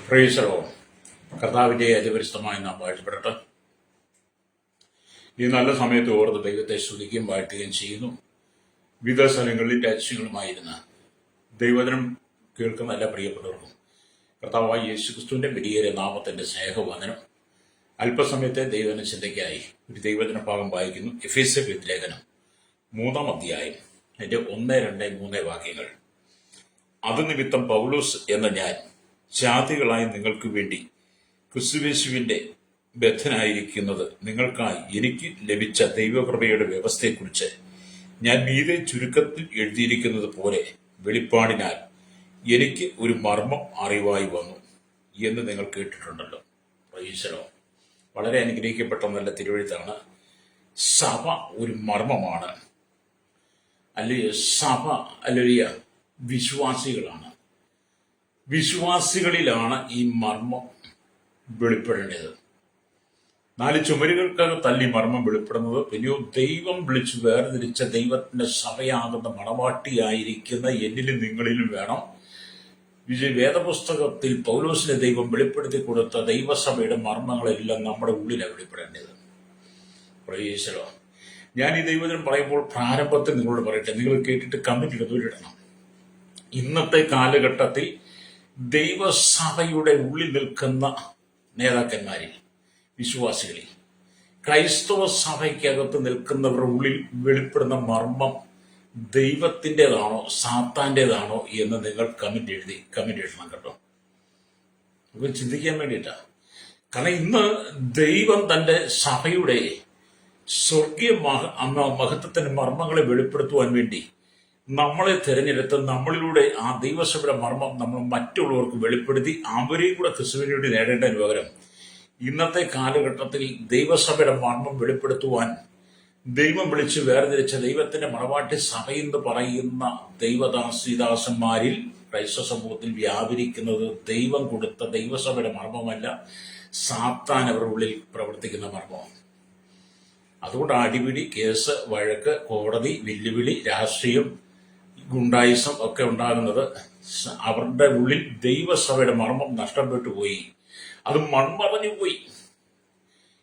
പ്രൈസറോ കർത്താവിൻ്റെ അതിപരിശുദ്ധമായ നാം വാഴ്ത്തപ്പെടട്ടെ. ഈ നല്ല സമയത്ത് ഓർത്ത് ദൈവത്തെ സ്തുതിക്കുകയും വാഴ്ത്തുകയും ചെയ്യുന്നു. വിവിധ സ്ഥലങ്ങളിൽ രാജ്യങ്ങളുമായിരുന്ന ദൈവവചനം കേൾക്കുന്ന എല്ലാ പ്രിയപ്പെട്ടവർക്കും കർത്താവായ യേശുക്രിസ്തുവിൻ്റെ വലിയ നാമത്തിൻ്റെ സ്നേഹവന്ദനം. അല്പസമയത്തെ ദൈവവചന ചിന്തയ്ക്കായി ഒരു ദൈവവചന ഭാഗം വായിക്കുന്നു. എഫേസ്യർ ലേഖനം 3-ാം അധ്യായം അതിൻ്റെ 1, 2, 3 വാക്യങ്ങൾ. അത് നിമിത്തം പൗലോസ് എന്ന ഞാൻ ജാതികളായി നിങ്ങൾക്ക് വേണ്ടി ക്രിസ്തുയേശുവിന്റെ ബദ്ധനായിരിക്കുന്നത് നിങ്ങൾക്കായി എനിക്ക് ലഭിച്ച ദൈവകൃപയുടെ വ്യവസ്ഥയെക്കുറിച്ച് ഞാൻ മീതെ ചുരുക്കത്തിൽ എഴുതിയിരിക്കുന്നത് പോലെ വെളിപ്പാടിനാൽ എനിക്ക് ഒരു മർമ്മം അറിവായി വന്നു എന്ന് നിങ്ങൾ കേട്ടിട്ടുണ്ടല്ലോ. പ്രൈസലോ, വളരെ അനുഗ്രഹിക്കപ്പെട്ട നല്ല തിരുവെഴുത്താണ്. സഭ ഒരു മർമ്മമാണ്, അല്ലെങ്കിൽ സഭ അല്ലെങ്കിൽ വിശ്വാസികളാണ്. വിശ്വാസികളിലാണ് ഈ മർമ്മം വെളിപ്പെടേണ്ടത്. 4 ചുമരുകൾക്കകത്തല്ല ഈ മർമ്മം വെളിപ്പെടുന്നത്. പിന്നെയോ ദൈവം വിളിച്ചു വേർതിരിച്ച ദൈവത്തിന്റെ സഭയാകുന്ന മണവാട്ടിയായിരിക്കുന്ന എന്നിലും നിങ്ങളിലും വേണം വേദപുസ്തകത്തിൽ പൗലോസിനെ ദൈവം വെളിപ്പെടുത്തി കൊടുത്ത ദൈവസഭയുടെ മർമ്മങ്ങളെല്ലാം നമ്മുടെ ഉള്ളിലാണ് വെളിപ്പെടേണ്ടത്. പ്രൈസലോ, ഞാൻ ഈ ദൈവവചനം പറയുമ്പോൾ പ്രാരംഭത്തിൽ നിങ്ങളോട് പറയട്ടെ, നിങ്ങൾ കേട്ടിട്ട് കമന്റിൽ ഇടണം. ഇന്നത്തെ കാലഘട്ടത്തിൽ ദൈവസഭയുടെ ഉള്ളിൽ നിൽക്കുന്ന നേതാക്കന്മാരിൽ, വിശ്വാസികളിൽ, ക്രൈസ്തവ സഭയ്ക്കകത്ത് നിൽക്കുന്നവരുടെ ഉള്ളിൽ വെളിപ്പെടുന്ന മർമ്മം ദൈവത്തിൻ്റെതാണോ സാത്താൻ്റെതാണോ എന്ന് നിങ്ങൾ കമന്റ് എഴുതണം കേട്ടോ. നമുക്ക് ചിന്തിക്കാൻ വേണ്ടിയിട്ടാണ്. കാരണം ഇന്ന് ദൈവം തന്റെ സഭയുടെ സ്വർഗീയ മഹത്വത്തിന്റെ മർമ്മങ്ങളെ വെളിപ്പെടുത്തുവാൻ വേണ്ടി നമ്മളെ തിരഞ്ഞെടുത്ത് നമ്മളിലൂടെ ആ ദൈവസഭയുടെ മർമ്മം നമ്മൾ മറ്റുള്ളവർക്ക് വെളിപ്പെടുത്തി അവരെയും കൂടെ ക്രിസ്തുവിന് വേണ്ടി നേടേണ്ടതിന് പകരം ഇന്നത്തെ കാലഘട്ടത്തിൽ ദൈവസഭയുടെ മർമ്മം വെളിപ്പെടുത്തുവാൻ ദൈവം വിളിച്ച് വേർതിരിച്ച ദൈവത്തിന്റെ മണവാട്ടി സഭയെന്ന് പറയുന്ന ദൈവദാസിദാസന്മാരിൽ ക്രൈസ്തവ സമൂഹത്തിൽ വ്യാപരിക്കുന്നത് ദൈവം കൊടുത്ത ദൈവസഭയുടെ മർമ്മമല്ല, സാത്താൻ അവരുടെ ഉള്ളിൽ പ്രവർത്തിക്കുന്ന മർമ്മമാണ്. അതുകൊണ്ട് അടിപിടി, കേസ്, വഴക്ക്, കോടതി, വെല്ലുവിളി, രാഷ്ട്രീയം, ഗുണ്ടായിസം ഒക്കെ ഉണ്ടാകുന്നത് അവരുടെ ഉള്ളിൽ ദൈവസഭയുടെ മർമ്മം നഷ്ടപ്പെട്ടു പോയി, അത് മൺമറഞ്ഞു പോയി.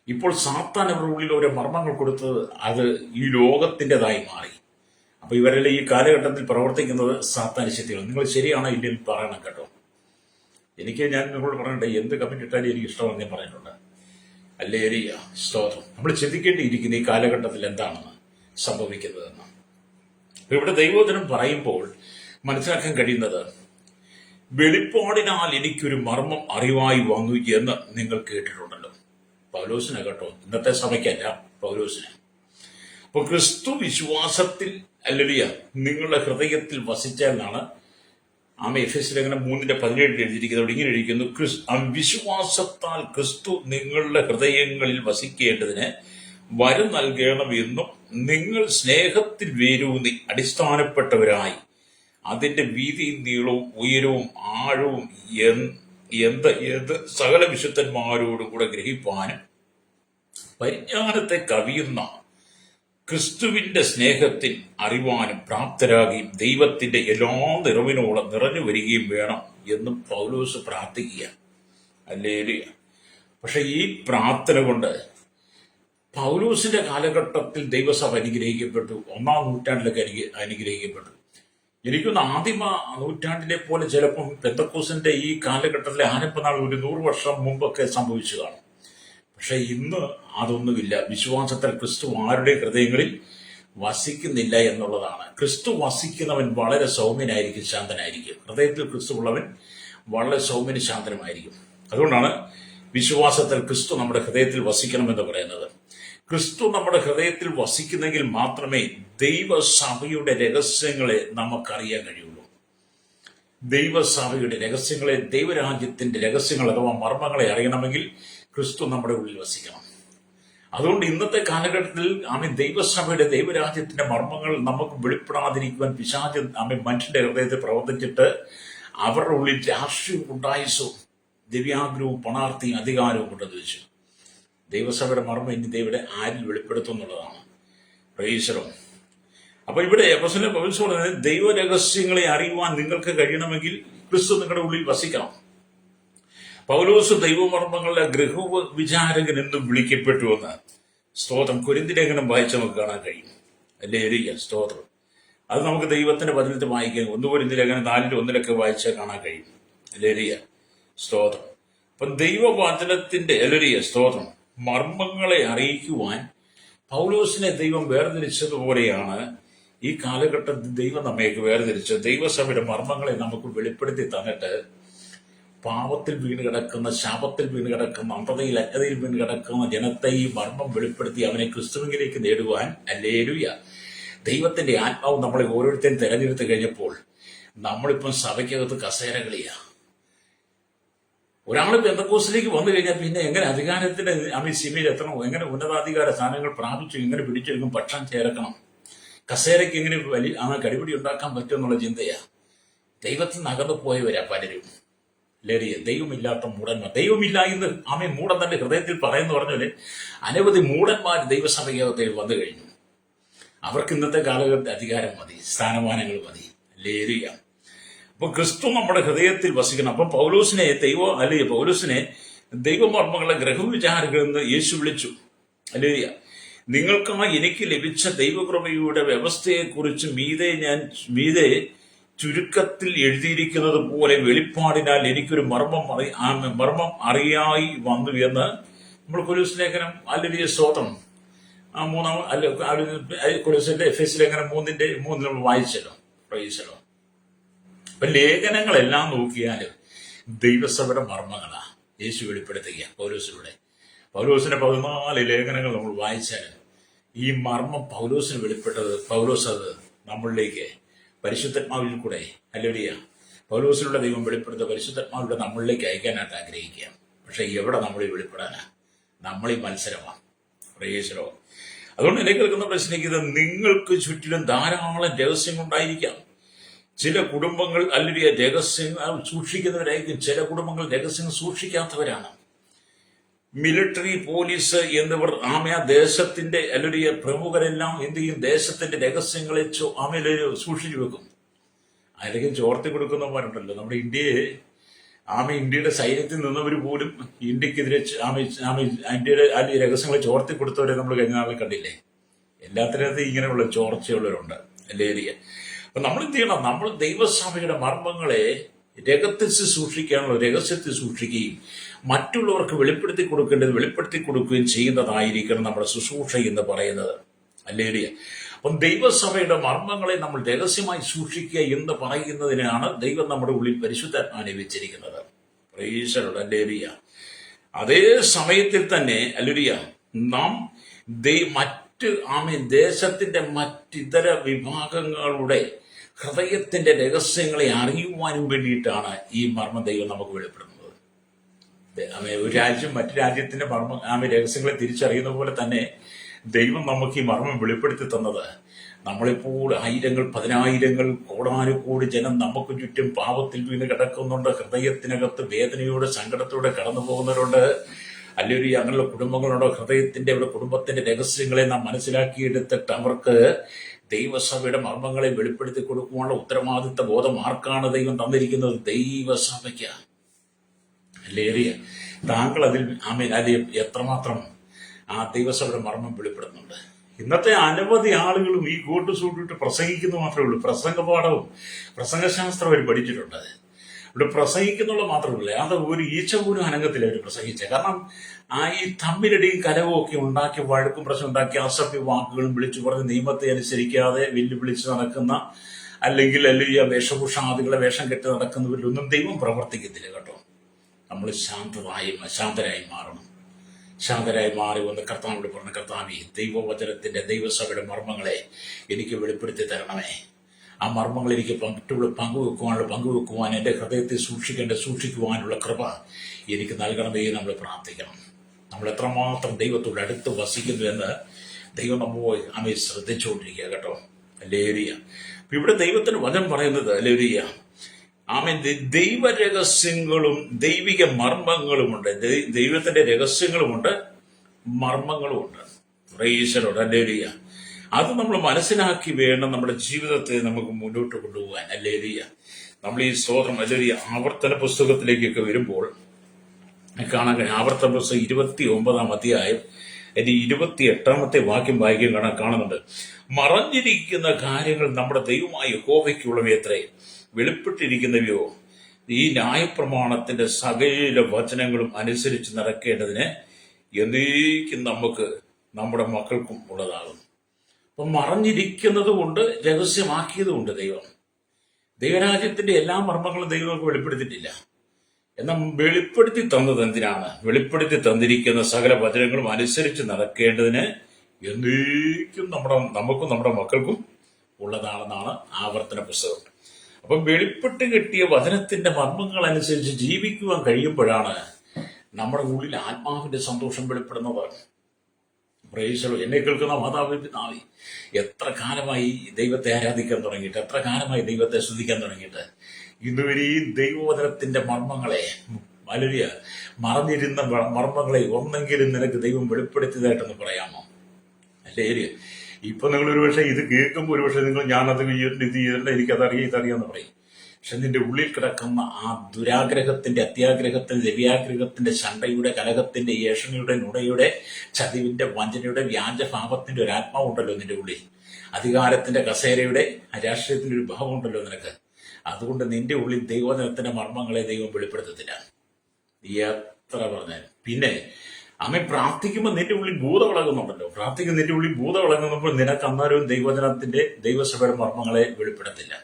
ഇപ്പോൾ സാത്താൻ അവരുടെ ഉള്ളിൽ ഓരോ മർമ്മങ്ങൾ കൊടുത്തത് അത് ഈ ലോകത്തിൻ്റെതായി മാറി. അപ്പൊ ഇവരെല്ലാം ഈ കാലഘട്ടത്തിൽ പ്രവർത്തിക്കുന്നത് സാത്താൻ ശക്തികൾ. നിങ്ങൾ ശരിയാണോ ഇല്ലെന്ന് പറയണം കേട്ടോ. ഞാൻ നിങ്ങളോട് പറയണ്ടേ, എന്ത് കമന്റ് ഇട്ടാലും എനിക്ക് ഇഷ്ടമാണെന്ന് ഞാൻ പറഞ്ഞിട്ടുണ്ട്. അല്ലേ സ്തോത്രം. നമ്മൾ ചിന്തിക്കേണ്ടിയിരിക്കുന്ന ഈ കാലഘട്ടത്തിൽ എന്താണെന്ന് സംഭവിക്കുന്നതെന്ന് ഇവിടെ ദൈവവചനം പറയുമ്പോൾ മനസ്സിലാക്കാൻ കഴിയുന്നത്, വെളിപ്പാടിനാൽ എനിക്കൊരു മർമ്മം അറിവായി വന്നു എന്ന് നിങ്ങൾ കേട്ടിട്ടുണ്ടല്ലോ. പൗലോസിനെ കേട്ടോ, ഇന്നത്തെ സഭയ്ക്കല്ല, പൗലോസിനെ. അപ്പൊ ക്രിസ്തു വിശ്വാസത്തിൽ അല്ലെങ്കിൽ നിങ്ങളുടെ ഹൃദയത്തിൽ വസിച്ചാലാണ് എഫേസ്യർ ലേഖനം 3:17 എഴുതിയിരിക്കുന്നത്. ഇങ്ങനെ എഴുതിയിരിക്കുന്നു, വിശ്വാസത്താൽ ക്രിസ്തു നിങ്ങളുടെ ഹൃദയങ്ങളിൽ വസിക്കേണ്ടതിന് വരം നൽകണമെന്നും നിങ്ങൾ സ്നേഹത്തിൽ വേരൂന്നി അടിസ്ഥാനപ്പെട്ടവരായി അതിന്റെ വീതിയും നീളവും ഉയരവും ആഴവും എന്ത് സകല വിശുദ്ധന്മാരോടും കൂടെ ഗ്രഹിപ്പാനും പരിജ്ഞാനത്തെ കവിയുന്ന ക്രിസ്തുവിന്റെ സ്നേഹത്തിൽ അറിവാനും പ്രാപ്തരാകുകയും ദൈവത്തിന്റെ എല്ലാ നിറവിനോളം നിറഞ്ഞു വരികയും വേണം എന്നും പൗലോസ് പ്രാർത്ഥിക്കുക. ഹല്ലേലൂയ. പക്ഷെ ഈ പ്രാർത്ഥന കൊണ്ട് പൗലോസിന്റെ കാലഘട്ടത്തിൽ ദൈവസഭ അനുഗ്രഹിക്കപ്പെട്ടു. 1-ാം നൂറ്റാണ്ടിലൊക്കെ അനുഗ്രഹിക്കപ്പെട്ടു. എനിക്കൊന്ന് ആദിമ നൂറ്റാണ്ടിലെ പോലെ ചിലപ്പം പെന്തക്കോസിന്റെ ഈ കാലഘട്ടത്തിലെ ആരംഭനാൾ ഒരു 100 വർഷം മുമ്പൊക്കെ സംഭവിച്ചു കാണും. പക്ഷെ ഇന്ന് അതൊന്നുമില്ല. വിശ്വാസത്തിൽ ക്രിസ്തു ആരുടെ ഹൃദയങ്ങളിൽ വസിക്കുന്നില്ല എന്നുള്ളതാണ്. ക്രിസ്തു വസിക്കുന്നവൻ വളരെ സൗമ്യനായിരിക്കും, ശാന്തനായിരിക്കും. ഹൃദയത്തിൽ ക്രിസ്തു ഉള്ളവൻ വളരെ സൗമ്യനും ശാന്തനുമായിരിക്കും. അതുകൊണ്ടാണ് വിശ്വാസത്തിൽ ക്രിസ്തു നമ്മുടെ ഹൃദയത്തിൽ വസിക്കണമെന്ന് പറയുന്നത്. ക്രിസ്തു നമ്മുടെ ഹൃദയത്തിൽ വസിക്കുന്നെങ്കിൽ മാത്രമേ ദൈവസഭയുടെ രഹസ്യങ്ങളെ നമുക്കറിയാൻ കഴിയുള്ളൂ. ദൈവസഭയുടെ രഹസ്യങ്ങളെ, ദൈവരാജ്യത്തിന്റെ രഹസ്യങ്ങൾ അഥവാ മർമ്മങ്ങളെ അറിയണമെങ്കിൽ ക്രിസ്തു നമ്മുടെ ഉള്ളിൽ വസിക്കണം. അതുകൊണ്ട് ഇന്നത്തെ കാലഘട്ടത്തിൽ ദൈവസഭയുടെ ദൈവരാജ്യത്തിന്റെ മർമ്മങ്ങൾ നമുക്ക് വെളിപ്പെടാതിരിക്കുവാൻ പിശാച് മനുഷ്യന്റെ ഹൃദയത്തിൽ പ്രവർത്തിച്ചിട്ട് അവരുടെ ഉള്ളിൽ രാഷ്ട്രീയ ഉണ്ടായസവും ദിവ്യാഗ്രഹവും പണാർത്ഥിയും അധികാരവും കൊണ്ടെന്ന് വെച്ചു. ദൈവസഭയുടെ മർമ്മം ഇനി ദൈവയുടെ ആരിൽ വെളിപ്പെടുത്തും എന്നുള്ളതാണ്. പ്രൈസലോ. അപ്പൊ ഇവിടെ അപ്പോസ്തലൻ പൗലോസ് പറയുന്നത്, ദൈവരഹസ്യങ്ങളെ അറിയുവാൻ നിങ്ങൾക്ക് കഴിയണമെങ്കിൽ ക്രിസ്തു നിങ്ങളുടെ ഉള്ളിൽ വസിക്കണം. പൗലോസ് ദൈവമർമ്മങ്ങളുടെ ഗൃഹവിചാരകൻ എന്നും വിളിക്കപ്പെട്ടുവെന്ന് സ്തോത്രം കൊരിന്ത്യലേഖനം വായിച്ച് നമുക്ക് കാണാൻ കഴിയും. ഹല്ലേലൂയ, സ്തോത്രം. അത് നമുക്ക് ദൈവത്തിന്റെ വചനത്തിൽ വായിക്കാൻ 1 കൊരിന്ത്യലേഖനം 4:1 വായിച്ചാൽ കാണാൻ കഴിയും. ഹല്ലേലൂയ, സ്തോത്രം. അപ്പം ദൈവവചനത്തിന്റെ ഹല്ലേലൂയ, സ്തോത്രം, മർമ്മങ്ങളെ അറിയിക്കുവാൻ പൗലോസിനെ ദൈവം വേർതിരിച്ചതുപോലെയാണ് ഈ കാലഘട്ടത്തിൽ ദൈവം നമ്മേക്ക് വേർതിരിച്ച് ദൈവസഭയുടെ മർമ്മങ്ങളെ നമുക്ക് വെളിപ്പെടുത്തി തന്നിട്ട് പാപത്തിൽ വീണ് കിടക്കുന്ന, ശാപത്തിൽ വീണ് കിടക്കുന്ന, അന്ധതയിൽ അജ്ഞതയിൽ വീണ് കിടക്കുന്ന ജനത്തെ ഈ മർമ്മം വെളിപ്പെടുത്തി അവനെ ക്രിസ്തുവിലേക്ക് നേടുവാൻ, ഹല്ലേലൂയ, ദൈവത്തിന്റെ ആത്മാവ് നമ്മളെ ഓരോരുത്തരും തെരഞ്ഞെടുത്ത് കഴിഞ്ഞപ്പോൾ നമ്മളിപ്പം സഭയ്ക്കകത്ത് കസേരകളിയാ. ഒരാൾ പെന്തക്കോസ്തിലേക്ക് വന്നു കഴിഞ്ഞാൽ പിന്നെ എങ്ങനെ അധികാരത്തിന്റെ സിമയിൽ എത്തണം, എങ്ങനെ ഉന്നതാധികാര സ്ഥാനങ്ങൾ പ്രാപിച്ചു, എങ്ങനെ പിടിച്ചെടുക്കും, പക്ഷം ചേർക്കണം, കസേരയ്ക്ക് എങ്ങനെ കടിപിടി ഉണ്ടാക്കാൻ പറ്റും എന്നുള്ള ചിന്തയാ. ദൈവത്തിൽ നിന്ന് അകന്നു പോയവരാ പലരും. ലേറിയ ദൈവമില്ലാത്ത മൂടന്മാർ, ദൈവമില്ല എന്ന് മൂടൻ തന്റെ ഹൃദയത്തിൽ പറയുന്നു പറഞ്ഞാല് അനവധി മൂടന്മാർ ദൈവസഭയ്ക്കകത്തിൽ വന്നു കഴിഞ്ഞു. അവർക്ക് ഇന്നത്തെ കാലഘട്ടത്തിൽ അധികാരം മതി, സ്ഥാനമാനങ്ങൾ മതി. ലേറിയ അപ്പൊ ക്രിസ്തു നമ്മുടെ ഹൃദയത്തിൽ വസിക്കണം. അപ്പൊ പൗലോസിനെ പൗലോസിനെ ദൈവമർമ്മങ്ങളുടെ ഗ്രഹവിചാരകരെന്ന് യേശു വിളിച്ചു. ലേറിയ നിങ്ങൾക്കായി എനിക്ക് ലഭിച്ച ദൈവകൃപയുടെ വ്യവസ്ഥയെക്കുറിച്ച് മീതെ ചുരുക്കത്തിൽ എഴുതിയിരിക്കുന്നത് പോലെ വെളിപ്പാടിനാൽ എനിക്കൊരു മർമ്മം അറിയായി വന്നു എന്ന് നമ്മൾ കൊലോസ്യ ലേഖനം ഹല്ലേലൂയ, സ്തോത്രം, 3 കൊലോസ്യന്റെ എഫെസ്യ ലേഖനം 3:3 നമ്മൾ വായിച്ചല്ലോ. പ്രൈസലോ. അപ്പൊ ലേഖനങ്ങളെല്ലാം നോക്കിയാലും ദൈവസഭയുടെ മർമ്മങ്ങളാ യേശു വെളിപ്പെടുത്തുക പൗലോസിലൂടെ. പൗലോസിന്റെ 14 ലേഖനങ്ങൾ നമ്മൾ വായിച്ചാലും ഈ മർമ്മം പൗലോസിന് വെളിപ്പെട്ടത്, പൗലോസ് അത് നമ്മളിലേക്ക് പരിശുദ്ധാത്മാവിൽ കൂടെ, ഹല്ലേലൂയ, പൗലോസിലൂടെ ദൈവം വെളിപ്പെടുത്ത പരിശുദ്ധാത്മാവിലൂടെ നമ്മളിലേക്ക് അയക്കാനായിട്ട് ആഗ്രഹിക്കുക. പക്ഷെ എവിടെ നമ്മൾ വെളിപ്പെടാനാ? നമ്മൾ ഈ മത്സരമാണ്. പ്രേക്ഷകരോ, അതുകൊണ്ട് എന്നെ കേൾക്കുന്ന പ്രശ്നിക്കുന്നത്, നിങ്ങൾക്ക് ചുറ്റിലും ധാരാളം രഹസ്യങ്ങൾ ഉണ്ടായിരിക്കാം. ചില കുടുംബങ്ങൾ ഹല്ലേലൂയ രഹസ്യങ്ങൾ സൂക്ഷിക്കുന്നവരായിരിക്കും, ചില കുടുംബങ്ങൾ രഹസ്യങ്ങൾ സൂക്ഷിക്കാത്തവരാണ്. മിലിറ്ററി, പോലീസ് എന്നിവർ ദേശത്തിന്റെ ഹല്ലേലൂയ പ്രമുഖരെല്ലാം എന്ത് ചെയ്യും? ദേശത്തിന്റെ രഹസ്യങ്ങളെ സൂക്ഷിച്ചു വെക്കും. ആരെങ്കിലും ചോർത്തി കൊടുക്കുന്നവരുണ്ടല്ലോ. നമ്മുടെ ഇന്ത്യയുടെ സൈന്യത്തിൽ നിന്നവർ പോലും ഇന്ത്യക്കെതിരെ ഇന്ത്യയുടെ രഹസ്യങ്ങളെ ചോർത്തി കൊടുത്തവരെ നമ്മൾ കഴിഞ്ഞ നാളിൽ കണ്ടില്ലേ? എല്ലാത്തിനകത്തും ഇങ്ങനെയുള്ള ചോർച്ചയുള്ളവരുണ്ട്. ഹല്ലേലൂയ. അപ്പൊ നമ്മൾ എന്ത് ചെയ്യണം? നമ്മൾ ദൈവസഭയുടെ മർമ്മങ്ങളെ രഹസ്യത്തിൽ സൂക്ഷിക്കുകയും മറ്റുള്ളവർക്ക് വെളിപ്പെടുത്തി കൊടുക്കുകയും ചെയ്യുന്നതായിരിക്കണം നമ്മുടെ ശുശ്രൂഷ എന്ന് പറയുന്നത്. ഹല്ലേലൂയ. അപ്പം ദൈവസഭയുടെ മർമ്മങ്ങളെ നമ്മൾ രഹസ്യമായി സൂക്ഷിക്കുക എന്ന് പറയുന്നതിനാണ് ദൈവം നമ്മുടെ ഉള്ളിൽ പരിശുദ്ധാത്മാവിനെ വെച്ചിരിക്കുന്നത്. Price the lord. ഹല്ലേലൂയ. അതേ സമയത്തിൽ തന്നെ ഹല്ലേലൂയ നാം ദേശത്തിന്റെ മറ്റിതര വിഭാഗങ്ങളുടെ ഹൃദയത്തിന്റെ രഹസ്യങ്ങളെ അറിയുവാനും വേണ്ടിയിട്ടാണ് ഈ മർമ്മ ദൈവം നമുക്ക് വെളിപ്പെടുന്നത്. ഒരു രാജ്യം മറ്റു രാജ്യത്തിന്റെ രഹസ്യങ്ങളെ തിരിച്ചറിയുന്ന പോലെ തന്നെ ദൈവം നമുക്ക് ഈ മർമ്മം വെളിപ്പെടുത്തി തന്നത്, നമ്മളിപ്പോൾ ആയിരങ്ങൾ, പതിനായിരങ്ങൾ, കോടാനുകോടി ജനം നമുക്ക് ചുറ്റും പാപത്തിൽ വീണ് കിടക്കുന്നുണ്ട്. ഹൃദയത്തിനകത്ത് വേദനയോടെ, സങ്കടത്തോടെ കടന്നു പോകുന്നവരുണ്ട്. അല്ലെങ്കിൽ അങ്ങനെയുള്ള കുടുംബങ്ങളുണ്ടോ? ഹൃദയത്തിന്റെ കുടുംബത്തിന്റെ രഹസ്യങ്ങളെ നാം മനസ്സിലാക്കിയെടുത്തിട്ട് അവർക്ക് ദൈവസഭയുടെ മർമ്മങ്ങളെ വെളിപ്പെടുത്തി കൊടുക്കുവാനുള്ള ഉത്തരവാദിത്ത ബോധം ആർക്കാണ് ദൈവം തന്നിരിക്കുന്നത്? ദൈവസഭയ്ക്ക്. ഹല്ലേലൂയ. താങ്കൾ അതിൽ എത്രമാത്രം ആ ദൈവസഭയുടെ മർമ്മം വെളിപ്പെടുന്നുണ്ട്? ഇന്നത്തെ അനവധി ആളുകളും ഈ കോട്ട് സൂട്ടിട്ട് പ്രസംഗിക്കുന്നത് മാത്രമേ ഉള്ളൂ. പ്രസംഗപാഠവും പ്രസംഗശാസ്ത്രം അവർ പഠിച്ചിട്ടുണ്ട്. ഇവിടെ പ്രസംഗിക്കുന്നുള്ള മാത്രമല്ല, അത് ഒരു ഈച്ച പോലും അനങ്ങത്തില്ല അവർ പ്രസംഗിച്ചത്. കാരണം ഈ തമ്മിലടിയും കലവും ഒക്കെ ഉണ്ടാക്കി, വഴക്കും പ്രശ്നം ഉണ്ടാക്കി, അസഭ്യ വാക്കുകളും വിളിച്ചു പറഞ്ഞ് നിയമത്തെ അനുസരിക്കാതെ വെല്ലുവിളിച്ച് നടക്കുന്ന, അല്ലെങ്കിൽ വേഷഭൂഷാദികളെ വേഷം കെട്ടി നടക്കുന്നവരിലൊന്നും ദൈവം പ്രവർത്തിക്കത്തില്ല കേട്ടോ. നമ്മൾ ശാന്തരായി മാറണം. ശാന്തരായി മാറി വന്ന് കർത്താവിനോട് പറഞ്ഞ, കർത്താവേ, ദൈവവചനത്തിന്റെ ദൈവസഭയുടെ മർമ്മങ്ങളെ എനിക്ക് വെളിപ്പെടുത്തി തരണമേ. ആ മർമ്മങ്ങൾ എനിക്ക് പങ്കുവെക്കുവാൻ, എൻ്റെ ഹൃദയത്തെ സൂക്ഷിക്കുവാനുള്ള കൃപ എനിക്ക് നൽകണമേ. നമ്മൾ പ്രാർത്ഥിക്കണം. നമ്മൾ എത്രമാത്രം ദൈവത്തോട് അടുത്ത് വസിക്കുന്നു എന്ന് ദൈവം നമ്മെ ശ്രദ്ധിച്ചുകൊണ്ടിരിക്കുക കേട്ടോ. ഹല്ലേലൂയ. ഇവിടെ ദൈവത്തിന് വചനം പറയുന്നത്, ഹല്ലേലൂയ, ദൈവരഹസ്യങ്ങളും ദൈവിക മർമ്മങ്ങളുമുണ്ട്. ദൈവത്തിന്റെ രഹസ്യങ്ങളുമുണ്ട്, മർമ്മങ്ങളുമുണ്ട്. Praise the lord. ഹല്ലേലൂയ. അത് നമ്മൾ മനസ്സിലാക്കി വേണം നമ്മുടെ ജീവിതത്തെ നമുക്ക് മുന്നോട്ട് കൊണ്ടുപോകാൻ. ഹല്ലേലൂയ. നമ്മൾ ഈ സ്തോത്രം, ഹല്ലേലൂയ, ആവർത്തന പുസ്തകത്തിലേക്കൊക്കെ വരുമ്പോൾ കാണാൻ കഴിയും. ആവർത്തന പുസ്തകം 29 അതിന്റെ 28 വാക്യം വായിക്കാൻ കാണുന്നുണ്ട്. മറഞ്ഞിരിക്കുന്ന കാര്യങ്ങൾ നമ്മുടെ ദൈവമായ യഹോവയ്ക്കുള്ളവയത്രേ, വെളിപ്പെട്ടിരിക്കുന്നവയോ ഈ ന്യായപ്രമാണത്തിന്റെ സകല വചനങ്ങളും അനുസരിച്ച് നടക്കേണ്ടതിന് എന്നേക്കും നമുക്ക് നമ്മുടെ മക്കൾക്കും ഉള്ളതാകും. അപ്പം മറഞ്ഞിരിക്കുന്നത് കൊണ്ട്, രഹസ്യമാക്കിയത് കൊണ്ട് ദൈവരാജ്യത്തിന്റെ എല്ലാ മർമ്മങ്ങളും ദൈവം നമുക്ക് വെളിപ്പെടുത്തിയിട്ടില്ല. എന്നാൽ വെളിപ്പെടുത്തി തന്നത് എന്തിനാണ്? വെളിപ്പെടുത്തി തന്നിരിക്കുന്ന സകല വചനങ്ങളും അനുസരിച്ച് നടക്കേണ്ടതിന് എന്നേക്കും നമുക്കും നമ്മുടെ മക്കൾക്കും ഉള്ളതാണെന്നാണ് ആവർത്തന പുസ്തകം. അപ്പം വെളിപ്പെട്ട് കിട്ടിയ വചനത്തിന്റെ മർമ്മങ്ങൾ അനുസരിച്ച് ജീവിക്കുവാൻ കഴിയുമ്പോഴാണ് നമ്മുടെ ഉള്ളിൽ ആത്മാവിന്റെ സന്തോഷം വെളിപ്പെടുന്നത്. പ്രേക്ഷകർ, എന്നെ കേൾക്കുന്ന മാതാപിതാവേ, എത്ര കാലമായി ദൈവത്തെ ആരാധിക്കാൻ തുടങ്ങിയിട്ട്, എത്ര കാലമായി ദൈവത്തെ സ്തുതിക്കാൻ തുടങ്ങിയിട്ട്, ഇന്നുവരെ ഈ ദൈവവചനത്തിന്റെ മർമ്മങ്ങളെ, വളരെ മറഞ്ഞിരുന്ന മർമ്മങ്ങളെ ഒന്നെങ്കിലും നിനക്ക് ദൈവം വെളിപ്പെടുത്തിയതായിട്ടൊന്ന് പറയാമോ? അല്ലേ? ഇപ്പൊ നിങ്ങൾ ഒരുപക്ഷെ ഇത് കേൾക്കുമ്പോൾ ഒരുപക്ഷെ നിങ്ങൾ ഞാനത് ചെയ്തിട്ടുണ്ട്, ഇത് ചെയ്തിട്ടുണ്ട്, എനിക്കതറിയാം, ഇതറിയാന്ന് പറയും. പക്ഷെ നിന്റെ ഉള്ളിൽ കിടക്കുന്ന ആ ദുരാഗ്രഹത്തിന്റെ, അത്യാഗ്രഹത്തിന്റെ, രവിയാഗ്രഹത്തിന്റെ, ശണ്ടയുടെ, കലഹത്തിന്റെ, ഏഷണിയുടെ, നുണയുടെ, ചതിവിന്റെ, വഞ്ചനയുടെ, വ്യാജഭാവത്തിന്റെ ഒരു ആത്മാവുണ്ടല്ലോ നിന്റെ ഉള്ളിൽ. അധികാരത്തിന്റെ, കസേരയുടെ, രാഷ്ട്രീയത്തിന്റെ ഒരു ഭാവം ഉണ്ടല്ലോ നിനക്ക്. അതുകൊണ്ട് നിന്റെ ഉള്ളിൽ ദൈവവചനത്തിന്റെ മർമ്മങ്ങളെ ദൈവം വെളിപ്പെടുത്തത്തില്ല, എത്ര പറഞ്ഞാലും. പിന്നെ അമ്മ പ്രാർത്ഥിക്കുമ്പോൾ നിന്റെ ഉള്ളിൽ ഭൂതം ഇളകുന്നുണ്ടല്ലോ. പ്രാർത്ഥിക്കുന്ന നിന്റെ ഉള്ളിൽ ഭൂതം ഇളകുന്നപ്പോൾ നിനക്ക് അന്നേരവും ദൈവവചനത്തിന്റെ, ദൈവസഭയുടെ മർമ്മങ്ങളെ വെളിപ്പെടുത്തില്ല.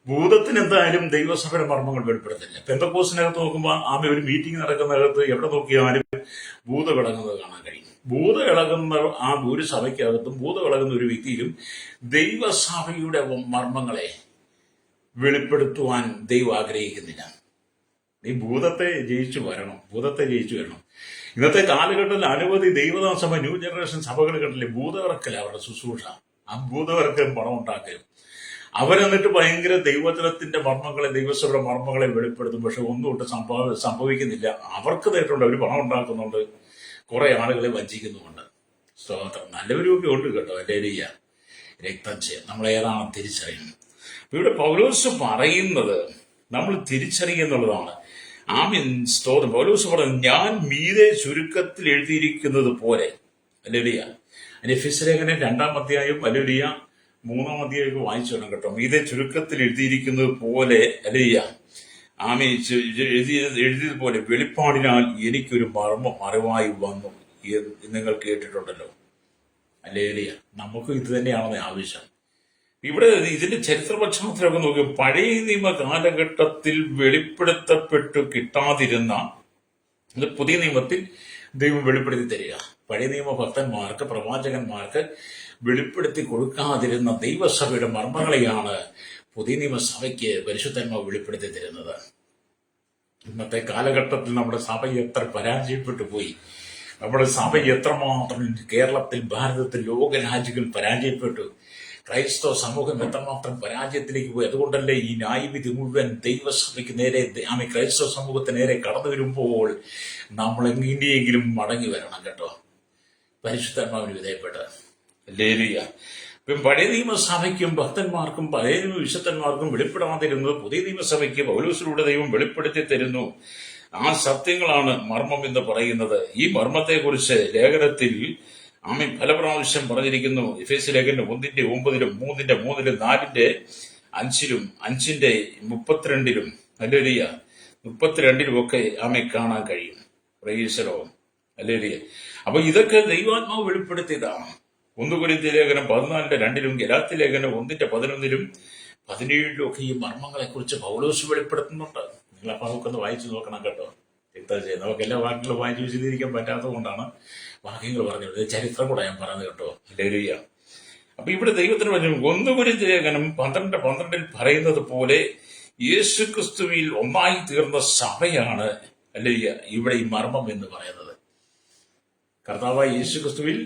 ഭൂതത്തിന് എന്തായാലും ദൈവസഭയുടെ മർമ്മങ്ങൾ വെളിപ്പെടുത്തില്ല. പെന്തക്കോസിനകത്ത് നോക്കുമ്പോൾ ആമ ഒരു മീറ്റിംഗ് നടക്കുന്നിടത്ത് എവിടെ നോക്കിയാലും ഭൂതം ഇളകുന്നത് കാണാൻ കഴിയും. ഭൂതം ഇളകുന്ന ആ ഒരു സഭയ്ക്കകത്തും ഭൂതം ഇളകുന്ന ഒരു വ്യക്തിയിലും ദൈവസഭയുടെ മർമ്മങ്ങളെ വെളിപ്പെടുത്തുവാൻ ദൈവം ആഗ്രഹിക്കുന്നില്ല. നീ ഭൂതത്തെ ജയിച്ചു വരണം. ഇന്നത്തെ കാലഘട്ടത്തിൽ അനവധി ദൈവദാസഭ, ന്യൂ ജനറേഷൻ സഭകൾ കണ്ടില്ലേ, ഭൂതവിറക്കല അവരുടെ ശുശ്രൂഷ. ആ ഭൂതവിറക്കലും പണം ഉണ്ടാക്കലും. അവരെന്നിട്ട് ഭയങ്കര ദൈവവചനത്തിന്റെ മർമ്മങ്ങളെ, ദൈവസഭയുടെ മർമ്മങ്ങളെ വെളിപ്പെടുത്തും. പക്ഷെ ഒന്നും സംഭവിക്കുന്നില്ല. അവർക്ക് നേരിട്ടുണ്ട്, അവർ പണം ഉണ്ടാക്കുന്നുണ്ട്, കുറെ ആളുകളെ വഞ്ചിക്കുന്നുമുണ്ട്. സ്തോത്രം. നല്ലവരുമൊക്കെ ഉണ്ട് കേട്ടോ. ഹല്ലേലൂയ. രക്തം ചെയ്യും. നമ്മളേതാണ് തിരിച്ചറിയുന്നത്. ഇവിടെ പൗലോസ് പറയുന്നത് നമ്മൾ തിരിച്ചറിയുന്നുള്ളതാണ്. ആമീൻ, സ്തോത്രം. പൗലോസ് പറയുന്നത്, ഞാൻ മീതെ ചുരുക്കത്തിൽ എഴുതിയിരിക്കുന്നത് പോലെ. ഹല്ലേലൂയ. എഫെസ്യ ലേഖനം 2 ഹല്ലേലൂയ 3 വായിച്ചു വേണം കേട്ടോ. മീതെ ചുരുക്കത്തിൽ എഴുതിയിരിക്കുന്നത് പോലെ, ഹല്ലേലൂയ, ആമീൻ, എഴുതിയതുപോലെ വെളിപ്പാടിനാൽ എനിക്കൊരു മർമ്മം അറിവായി വന്നു നിങ്ങൾ കേട്ടിട്ടുണ്ടല്ലോ. ഹല്ലേലൂയ. നമുക്കും ഇത് തന്നെയാണെന്ന് ആവശ്യം. ഇവിടെ ഇതിന്റെ ചരിത്ര പശ്ചാത്തലമൊക്കെ നോക്കി, പഴയ നിയമ കാലഘട്ടത്തിൽ വെളിപ്പെടുത്തപ്പെട്ടു കിട്ടാതിരുന്ന പുതിയ നിയമത്തിൽ ദൈവം വെളിപ്പെടുത്തി തരിക. പഴയ നിയമ ഭക്തന്മാർക്ക്, പ്രവാചകന്മാർക്ക് വെളിപ്പെടുത്തി കൊടുക്കാതിരുന്ന ദൈവസഭയുടെ മർമ്മങ്ങളെയാണ് പുതിയ നിയമസഭയ്ക്ക് പരിശുദ്ധന്മാർ വെളിപ്പെടുത്തി തരുന്നത്. ഇന്നത്തെ കാലഘട്ടത്തിൽ നമ്മുടെ സഭ എത്ര പരാജയപ്പെട്ടു പോയി. നമ്മുടെ സഭ എത്രമാത്രം കേരളത്തിൽ, ഭാരതത്തിൽ, ലോകരാജ്യങ്ങൾ പരാജയപ്പെട്ടു. ക്രൈസ്തവ സമൂഹം എത്രമാത്രം പരാജയത്തിലേക്ക് പോയി. അതുകൊണ്ടല്ലേ ഈ ന്യായവിധി മുഴുവൻ ദൈവസഭയ്ക്ക് നേരെ, ക്രൈസ്തവ സമൂഹത്തിന് നേരെ കടന്നു വരുമ്പോൾ നമ്മൾ എങ്ങനെയെങ്കിലും മടങ്ങി വരണം കേട്ടോ, പരിശുദ്ധാത്മാവിന് വിധേയപ്പെട്ട്. ഹല്ലേലൂയ. ഇപ്പം പഴയ നിയമസഭയ്ക്കും ഭക്തന്മാർക്കും പഴയ നിയമ വിശുദ്ധന്മാർക്കും വെളിപ്പെടാതിരുന്നത് പുതിയ നിയമസഭയ്ക്ക് പൗലോസിലൂടെ ദൈവം വെളിപ്പെടുത്തി തരുന്നു. ആ സത്യങ്ങളാണ് മർമ്മം എന്ന് പറയുന്നത്. ഈ മർമ്മത്തെക്കുറിച്ച് ലേഖനത്തിൽ ആമീൻ പല പ്രാവശ്യം പറഞ്ഞിരിക്കുന്നു. എഫേസ്യ ലേഖനം 1:9, 3:3, 4:5, 5:32, ഹല്ലേലൂയ 32 ഒക്കെ ആമേ കാണാൻ കഴിയും. Price the lord. ഹല്ലേലൂയ. അപ്പൊ ഇതൊക്കെ ദൈവാത്മാവ് വെളിപ്പെടുത്തിയതാണ്. 1 കൊരിന്ത്യർ ലേഖനം 14:2, ഗലാത്യ ലേഖനം 1:11, 17 ഒക്കെ ഈ മർമ്മങ്ങളെ കുറിച്ച് പൗലോസ് വെളിപ്പെടുത്തുന്നുണ്ട്. നിങ്ങൾ അപ്പൊ അതൊക്കെ ഒന്ന് വായിച്ചു നോക്കണം കേട്ടോ. നമുക്ക് എല്ലാ വാക്യങ്ങളും വായിച്ച് വിശദീകരിക്കാൻ പറ്റാത്തത് കൊണ്ടാണ് വാക്യങ്ങൾ പറഞ്ഞത്. ചരിത്രം കൂടെ ഞാൻ പറഞ്ഞത് കേട്ടോ. ഹല്ലേലൂയ. അപ്പൊ ഇവിടെ ദൈവത്തിന് പറഞ്ഞു, 1 കൊരിന്ത്യർ ലേഖനം 12:12 പറയുന്നത് പോലെ യേശു ക്രിസ്തുവിൽ ഒന്നായി തീർന്ന സഭയാണ്, ഹല്ലേലൂയ, ഇവിടെ ഈ മർമ്മം എന്ന് പറയുന്നത്. കർത്താവായ യേശു ക്രിസ്തുവിൽ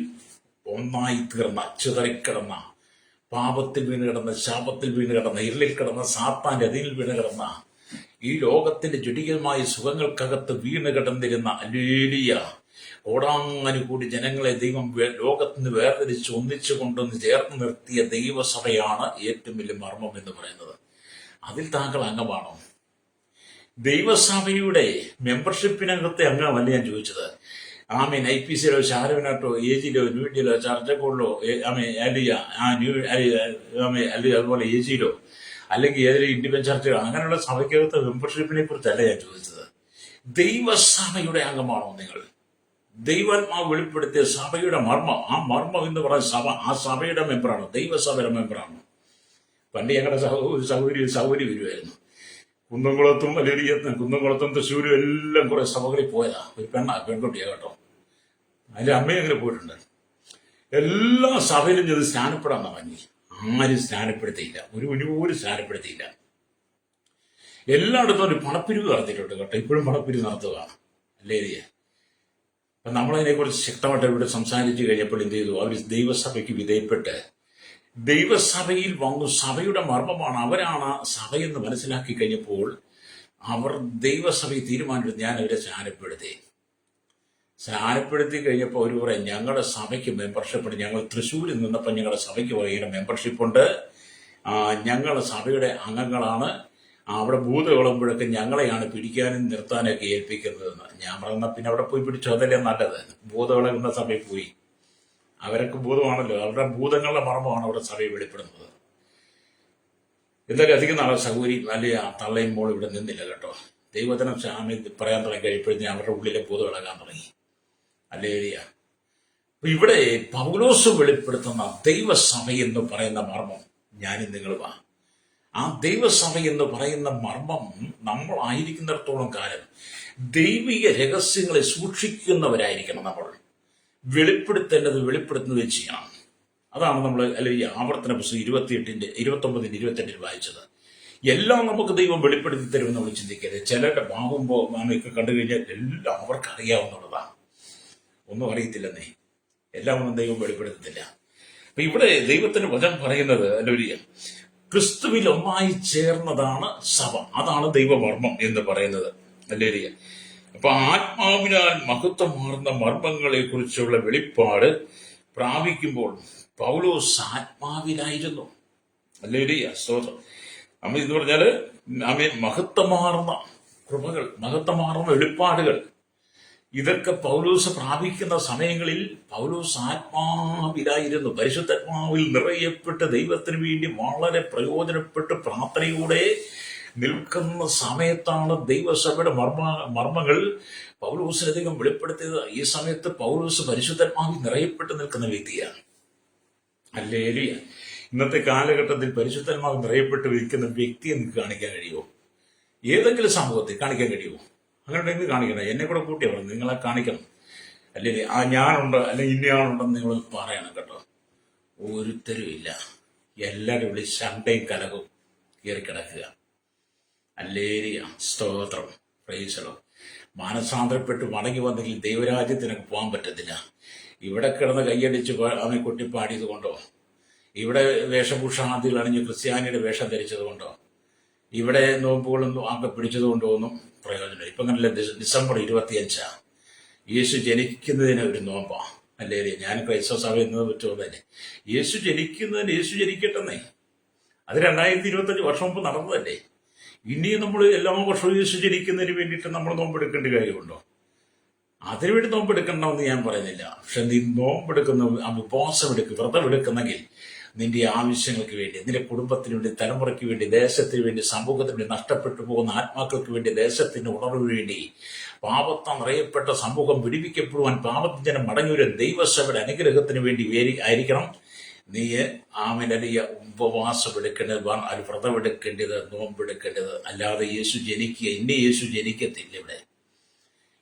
ഒന്നായി തീർന്ന, ചിതറിക്കിടന്ന, പാപത്തിൽ വീണ് കിടന്ന, ശാപത്തിൽ വീണ് കിടന്ന, ഇരുളിൽ കിടന്ന, സാത്താന്റെ അധീനിൽ വീണ് കിടന്ന, ഈ ലോകത്തിന്റെ ജടികമായ സുഖങ്ങൾക്കകത്ത് വീണ് കിടന്നിരുന്ന, ഹല്ലേലൂയ, കോടാനുകൂടി ജനങ്ങളെ ദൈവം ലോകത്ത് നിന്ന് വേർതിരിച്ച് ഒന്നിച്ചു കൊണ്ടുവന്ന് ചേർത്ത് നിർത്തിയ ദൈവസഭയാണ് ഏറ്റവും വലിയ മർമ്മം എന്ന് പറയുന്നത്. അതിൽ താങ്കൾ അംഗമാണോ? ദൈവസഭയുടെ മെമ്പർഷിപ്പിനകത്തെ അംഗമല്ല ഞാൻ ചോദിച്ചത്. IPCയിലോ ഷാരോനാട്ടോ ഏജിലോ ന്യൂഡിയിലോ ചർച്ചകളിലോ അതുപോലെ ഏജിയിലോ അല്ലെങ്കിൽ ഏതൊരു ഇന്ത്യൻ ചർച്ചകളോ അങ്ങനെയുള്ള സഭയ്ക്കകത്ത് മെമ്പർഷിപ്പിനെ കുറിച്ചല്ല ഞാൻ ചോദിച്ചത്. ദൈവസഭയുടെ അംഗമാണോ നിങ്ങൾ? ദൈവാത്മാവ് വെളിപ്പെടുത്തിയ സഭയുടെ മർമ്മം, ആ മർമ്മം എന്ന് പറയുന്ന സഭ, ആ സഭയുടെ മെമ്പറാണോ? ദൈവസഭയുടെ മെമ്പറാണോ? പണ്ട് ഞങ്ങളുടെ സൗകര്യം വരുമായിരുന്നു. കുന്നംകുളത്തും കുന്നംകുളത്തും തൃശ്ശൂരും എല്ലാം കുറെ സഭകളിൽ പോയതാ. ഒരു പെൺകുട്ടിയാ കേട്ടോ. അതിന്റെ അമ്മയും അങ്ങനെ പോയിട്ടുണ്ട്. എല്ലാ സഭയിലും ചെന്ന് സ്നാനപ്പെടാൻ തുടങ്ങി. ആരും സ്നാനപ്പെടുത്തിയില്ല, ഒരു സ്നാനപ്പെടുത്തിയില്ല. എല്ലായിടത്തും ഒരു പണപ്പിരിവ് നടത്തിയിട്ടുണ്ട് കേട്ടോ. ഇപ്പോഴും പണപ്പിരിവ് നടത്തുക അല്ലേ? അപ്പൊ നമ്മളതിനെക്കുറിച്ച് ശക്തമായിട്ട് ഇവിടെ സംസാരിച്ചു കഴിഞ്ഞപ്പോൾ എന്ത് ചെയ്തു? അവർ ദൈവസഭയ്ക്ക് വിധേയപ്പെട്ട് ദൈവസഭയിൽ വന്നു. സഭയുടെ മർമ്മമാണ്, അവരാണ് സഭയെന്ന് മനസ്സിലാക്കി കഴിഞ്ഞപ്പോൾ അവർ ദൈവസഭയെ തീരുമാനിച്ചു, ഞാൻ അവരെ സ്നാനപ്പെടുത്തി കഴിഞ്ഞപ്പോൾ അവർ പറയാം, ഞങ്ങളുടെ സഭയ്ക്ക് മെമ്പർഷിപ്പ്, ഞങ്ങൾ തൃശ്ശൂരിൽ നിന്നപ്പോൾ ഞങ്ങളുടെ സഭയ്ക്ക് പറയുന്ന മെമ്പർഷിപ്പുണ്ട്, ഞങ്ങൾ സഭയുടെ അംഗങ്ങളാണ്, അവിടെ ഭൂത വിളമ്പുഴൊക്കെ ഞങ്ങളെയാണ് പിടിക്കാനും നിർത്താനൊക്കെ ഏൽപ്പിക്കുന്നതെന്ന്. ഞാൻ പറഞ്ഞ പിന്നെ അവിടെ പോയി പിടിച്ചു, അതല്ലേ നല്ലത്. ഭൂത വിളകുന്ന സഭയിൽ പോയി, അവരൊക്കെ ഭൂതമാണല്ലോ, അവരുടെ ഭൂതങ്ങളുടെ മർമ്മമാണ് അവരുടെ സഭയിൽ വെളിപ്പെടുന്നത്. എന്തായാലും അധികം നാളെ സൗകര്യം വലിയ തള്ളയും മോൾ ഇവിടെ നിന്നില്ല കേട്ടോ. ദൈവത്തിനും സ്വാമി പറയാൻ തുടങ്ങി കഴിയുമ്പോഴത്തേക്കും അവരുടെ ഉള്ളിലെ ഭൂതം ഇളകാൻ തുടങ്ങി. അല്ലേ? അപ്പൊ ഇവിടെ പൗലോസ് വെളിപ്പെടുത്തുന്ന ദൈവസഭ എന്ന് പറയുന്ന മർമ്മം ഞാനും നിങ്ങളുമാ. ആ ദൈവസഭ എന്ന് പറയുന്ന മർമ്മം നമ്മൾ ആയിരിക്കുന്നിടത്തോളം കാലം ദൈവിക രഹസ്യങ്ങളെ സൂക്ഷിക്കുന്നവരായിരിക്കണം. നമ്മൾ വെളിപ്പെടുത്തുന്നത് ചെയ്യണം. അതാണ് നമ്മൾ അല്ലെങ്കിൽ ആവർത്തന പുസ്തകം 29-28 വായിച്ചത്. എല്ലാം നമുക്ക് ദൈവം വെളിപ്പെടുത്തി തരുമെന്ന് നമ്മൾ ചിന്തിക്കരുത്. ചിലരുടെ ഭാവുമ്പോ നാമൊക്കെ കണ്ടു കഴിഞ്ഞാൽ എല്ലാം അവർക്ക് അറിയാവുന്നതാണ്. ഒന്നും അറിയത്തില്ലെന്നേ, എല്ലാം ഒന്നും ദൈവം വെളിപ്പെടുത്തത്തില്ല. അപ്പൊ ഇവിടെ ദൈവത്തിന്റെ വചനം പറയുന്നത് അല്ലെ, ക്രിസ്തുവിൽ ഒന്നായി ചേർന്നതാണ് സഭ. അതാണ് ദൈവമർമ്മം എന്ന് പറയുന്നത് അല്ലേ? അപ്പൊ ആത്മാവിനാൽ മഹത്വമാർന്ന മർമ്മങ്ങളെ കുറിച്ചുള്ള വെളിപ്പാട് പ്രാപിക്കുമ്പോൾ പൗലോസ് ആത്മാവിലായിരുന്നു. അല്ലേ? സ്തോത്രം. അമ്മ എന്ന് പറഞ്ഞാല് മഹത്വമാർന്ന കൃപകൾ, മഹത്വമാർന്ന വെളിപ്പാടുകൾ, ഇതൊക്കെ പൗലോസ് പ്രാപിക്കുന്ന സമയങ്ങളിൽ പൗലോസ് ആത്മാവിലായിരുന്നു. പരിശുദ്ധാത്മാവിൽ നിറയപ്പെട്ട് ദൈവത്തിന് വേണ്ടി വളരെ പ്രയോജനപ്പെട്ട് പ്രാർത്ഥനയോടെ നിൽക്കുന്ന സമയത്താണ് ദൈവസഭയുടെ മർമ്മങ്ങൾ പൗലോസിനധികം വെളിപ്പെടുത്തിയത്. ഈ സമയത്ത് പൗലോസ് പരിശുദ്ധാത്മാവിൽ നിറയപ്പെട്ട് നിൽക്കുന്ന വ്യക്തിയാണ്. ഹല്ലേലൂയ. ഇന്നത്തെ കാലഘട്ടത്തിൽ പരിശുദ്ധാത്മാവിൽ നിറയപ്പെട്ട് നിൽക്കുന്ന വ്യക്തിയെ നിങ്ങൾക്ക് കാണിക്കാൻ കഴിയുമോ? ഏതെങ്കിലും സമൂഹത്തിൽ കാണിക്കാൻ കഴിയുമോ? അങ്ങനെ ഉണ്ടെങ്കിൽ കാണിക്കണം. എന്നെ കൂടെ കൂട്ടിയാ പറഞ്ഞു, നിങ്ങളെ കാണിക്കണം. അല്ലെങ്കിൽ ഞാനുണ്ട് അല്ലെങ്കിൽ ഇന്നയാളുണ്ടെന്ന് നിങ്ങൾ പറയണം കേട്ടോ. ഒരുത്തരും ഇല്ല. എല്ലാവരും വിളി ശണ്ടയും കലകവും കയറിക്കിടക്കുക. അല്ലേരിയ സ്തോത്രം, പ്രൈസലോ. മാനസാന്തരപ്പെട്ട് മടങ്ങി വന്നെങ്കിൽ ദൈവരാജ്യത്തിനൊക്കെ പോകാൻ പറ്റത്തില്ല. ഇവിടെ കിടന്ന് കൈയടിച്ച് അവനെ കൊട്ടിപ്പാടിയത് കൊണ്ടോ, ഇവിടെ വേഷഭൂഷാദികൾ അണിഞ്ഞ് ക്രിസ്ത്യാനിയുടെ വേഷം ധരിച്ചത് കൊണ്ടോ, ഇവിടെ നോമ്പുകളൊന്നും ആകെ പിടിച്ചത് കൊണ്ടോ ഒന്നും പ്രയോജനം. ഇപ്പൊ അങ്ങനെ ഡിസംബർ 25 യേശു ജനിക്കുന്നതിന് ഒരു നോമ്പാ. അല്ലേ? ഞാൻ ക്രൈസ്തവ സഭ എന്നത് പറ്റുമല്ലേ? യേശു ജനിക്കുന്നതിന് യേശു ജനിക്കട്ടെന്നേ. അത് 2025 വർഷം മുമ്പ് നടന്നതല്ലേ? ഇനിയും നമ്മൾ എല്ലാ വർഷവും യേശു ജനിക്കുന്നതിന് വേണ്ടിയിട്ട് നമ്മൾ നോമ്പെടുക്കേണ്ട കാര്യമുണ്ടോ? അതിനുവേണ്ടി നോമ്പെടുക്കണമെന്ന് ഞാൻ പറയുന്നില്ല. പക്ഷെ നീ നോമ്പെടുക്കുന്ന, ഉപവാസം എടുക്കുക, വ്രതം എടുക്കുന്നെങ്കിൽ നിന്റെ ആവശ്യങ്ങൾക്ക് വേണ്ടി, നിന്റെ കുടുംബത്തിന് വേണ്ടി, തലമുറയ്ക്ക് വേണ്ടി, ദേശത്തിന് വേണ്ടി, സമൂഹത്തിന് വേണ്ടി, നഷ്ടപ്പെട്ടു പോകുന്ന ആത്മാക്കൾക്ക് വേണ്ടി, ദേശത്തിന്റെ ഉണർവിന് വേണ്ടി, പാപത്താൽ നിറയപ്പെട്ട സമൂഹം വിടിവിക്കപ്പെടുവാൻ പാപത്തിന് മടങ്ങിയൊരു ദൈവസഭയുടെ അനുഗ്രഹത്തിന് വേണ്ടി ആയിരിക്കണം നീ ആമനലിയ ഉപവാസം എടുക്കേണ്ടത്, അത് വ്രതം എടുക്കേണ്ടത്, നോമ്പെടുക്കേണ്ടത്. അല്ലാതെ യേശു ജനിക്കുക, ഇനി യേശു ജനിക്കത്തില്ല. ഇവിടെ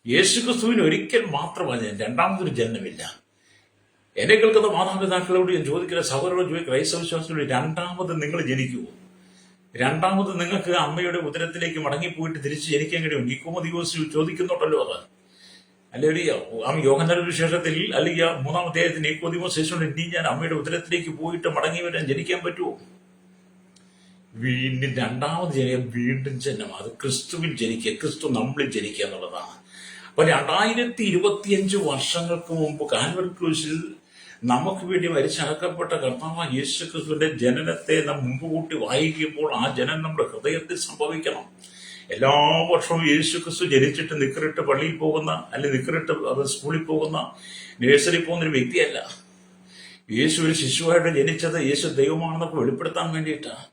യേശു ക്രിസ്തുവിന് ഒരിക്കൽ മാത്രമല്ല, രണ്ടാമതൊരു ജന്മമില്ല. എന്നെ കേൾക്കുന്ന മാതാപിതാക്കളോട് ഞാൻ ചോദിക്കുന്ന, സഹോദരോട് ചോദിക്കുക, ക്രൈസ്തവ വിശ്വാസത്തോട്, രണ്ടാമത് നിങ്ങൾ ജനിക്കുമോ? രണ്ടാമത് നിങ്ങൾക്ക് അമ്മയുടെ ഉദരത്തിലേക്ക് മടങ്ങിപ്പോയിട്ട് തിരിച്ച് ജനിക്കാൻ കഴിയും? നിക്കോമോദിയോസ് ചോദിക്കുന്നുണ്ടല്ലോ അത്. അല്ലെങ്കിൽ യോഹന്നാന്റെ വിശേഷത്തിൽ അല്ലെങ്കിൽ 3-ാം അധ്യായത്തിൽ നിക്കോദിമോസ് യേശുവിനോട്, ഇനി ഞാൻ അമ്മയുടെ ഉദരത്തിലേക്ക് പോയിട്ട് മടങ്ങി വരാൻ ജനിക്കാൻ പറ്റുമോ? വീണ്ടും രണ്ടാമത് ജനിക്കാൻ വീണ്ടും ജന്മം. അത് ക്രിസ്തുവിൽ ജനിക്കുക, ക്രിസ്തു നമ്മളിൽ ജനിക്കുക എന്നുള്ളതാണ്. അപ്പൊ 2025 വർഷങ്ങൾക്ക് മുമ്പ് കാൽവരി ക്രൂശിൽ നമുക്ക് വേണ്ടി മരിച്ചടക്കപ്പെട്ട കർത്താവ് യേശു ക്രിസ്തുവിന്റെ ജനനത്തെ നാം മുമ്പ് കൂട്ടി വായിക്കുമ്പോൾ ആ ജനനം നമ്മുടെ ഹൃദയത്തിൽ സംഭവിക്കണം. എല്ലാ വർഷവും യേശു ക്രിസ്തു ജനിച്ചിട്ട് നിക്കറിട്ട് പള്ളിയിൽ പോകുന്ന, അല്ലെങ്കിൽ നിക്കറിട്ട് സ്കൂളിൽ പോകുന്ന, നഴ്സറി പോകുന്ന ഒരു വ്യക്തിയല്ല. യേശു ഒരു ശിശുവായിട്ട് ജനിച്ചത് യേശു ദൈവമാണെന്നൊക്കെ വെളിപ്പെടുത്താൻ വേണ്ടിയിട്ടാണ്.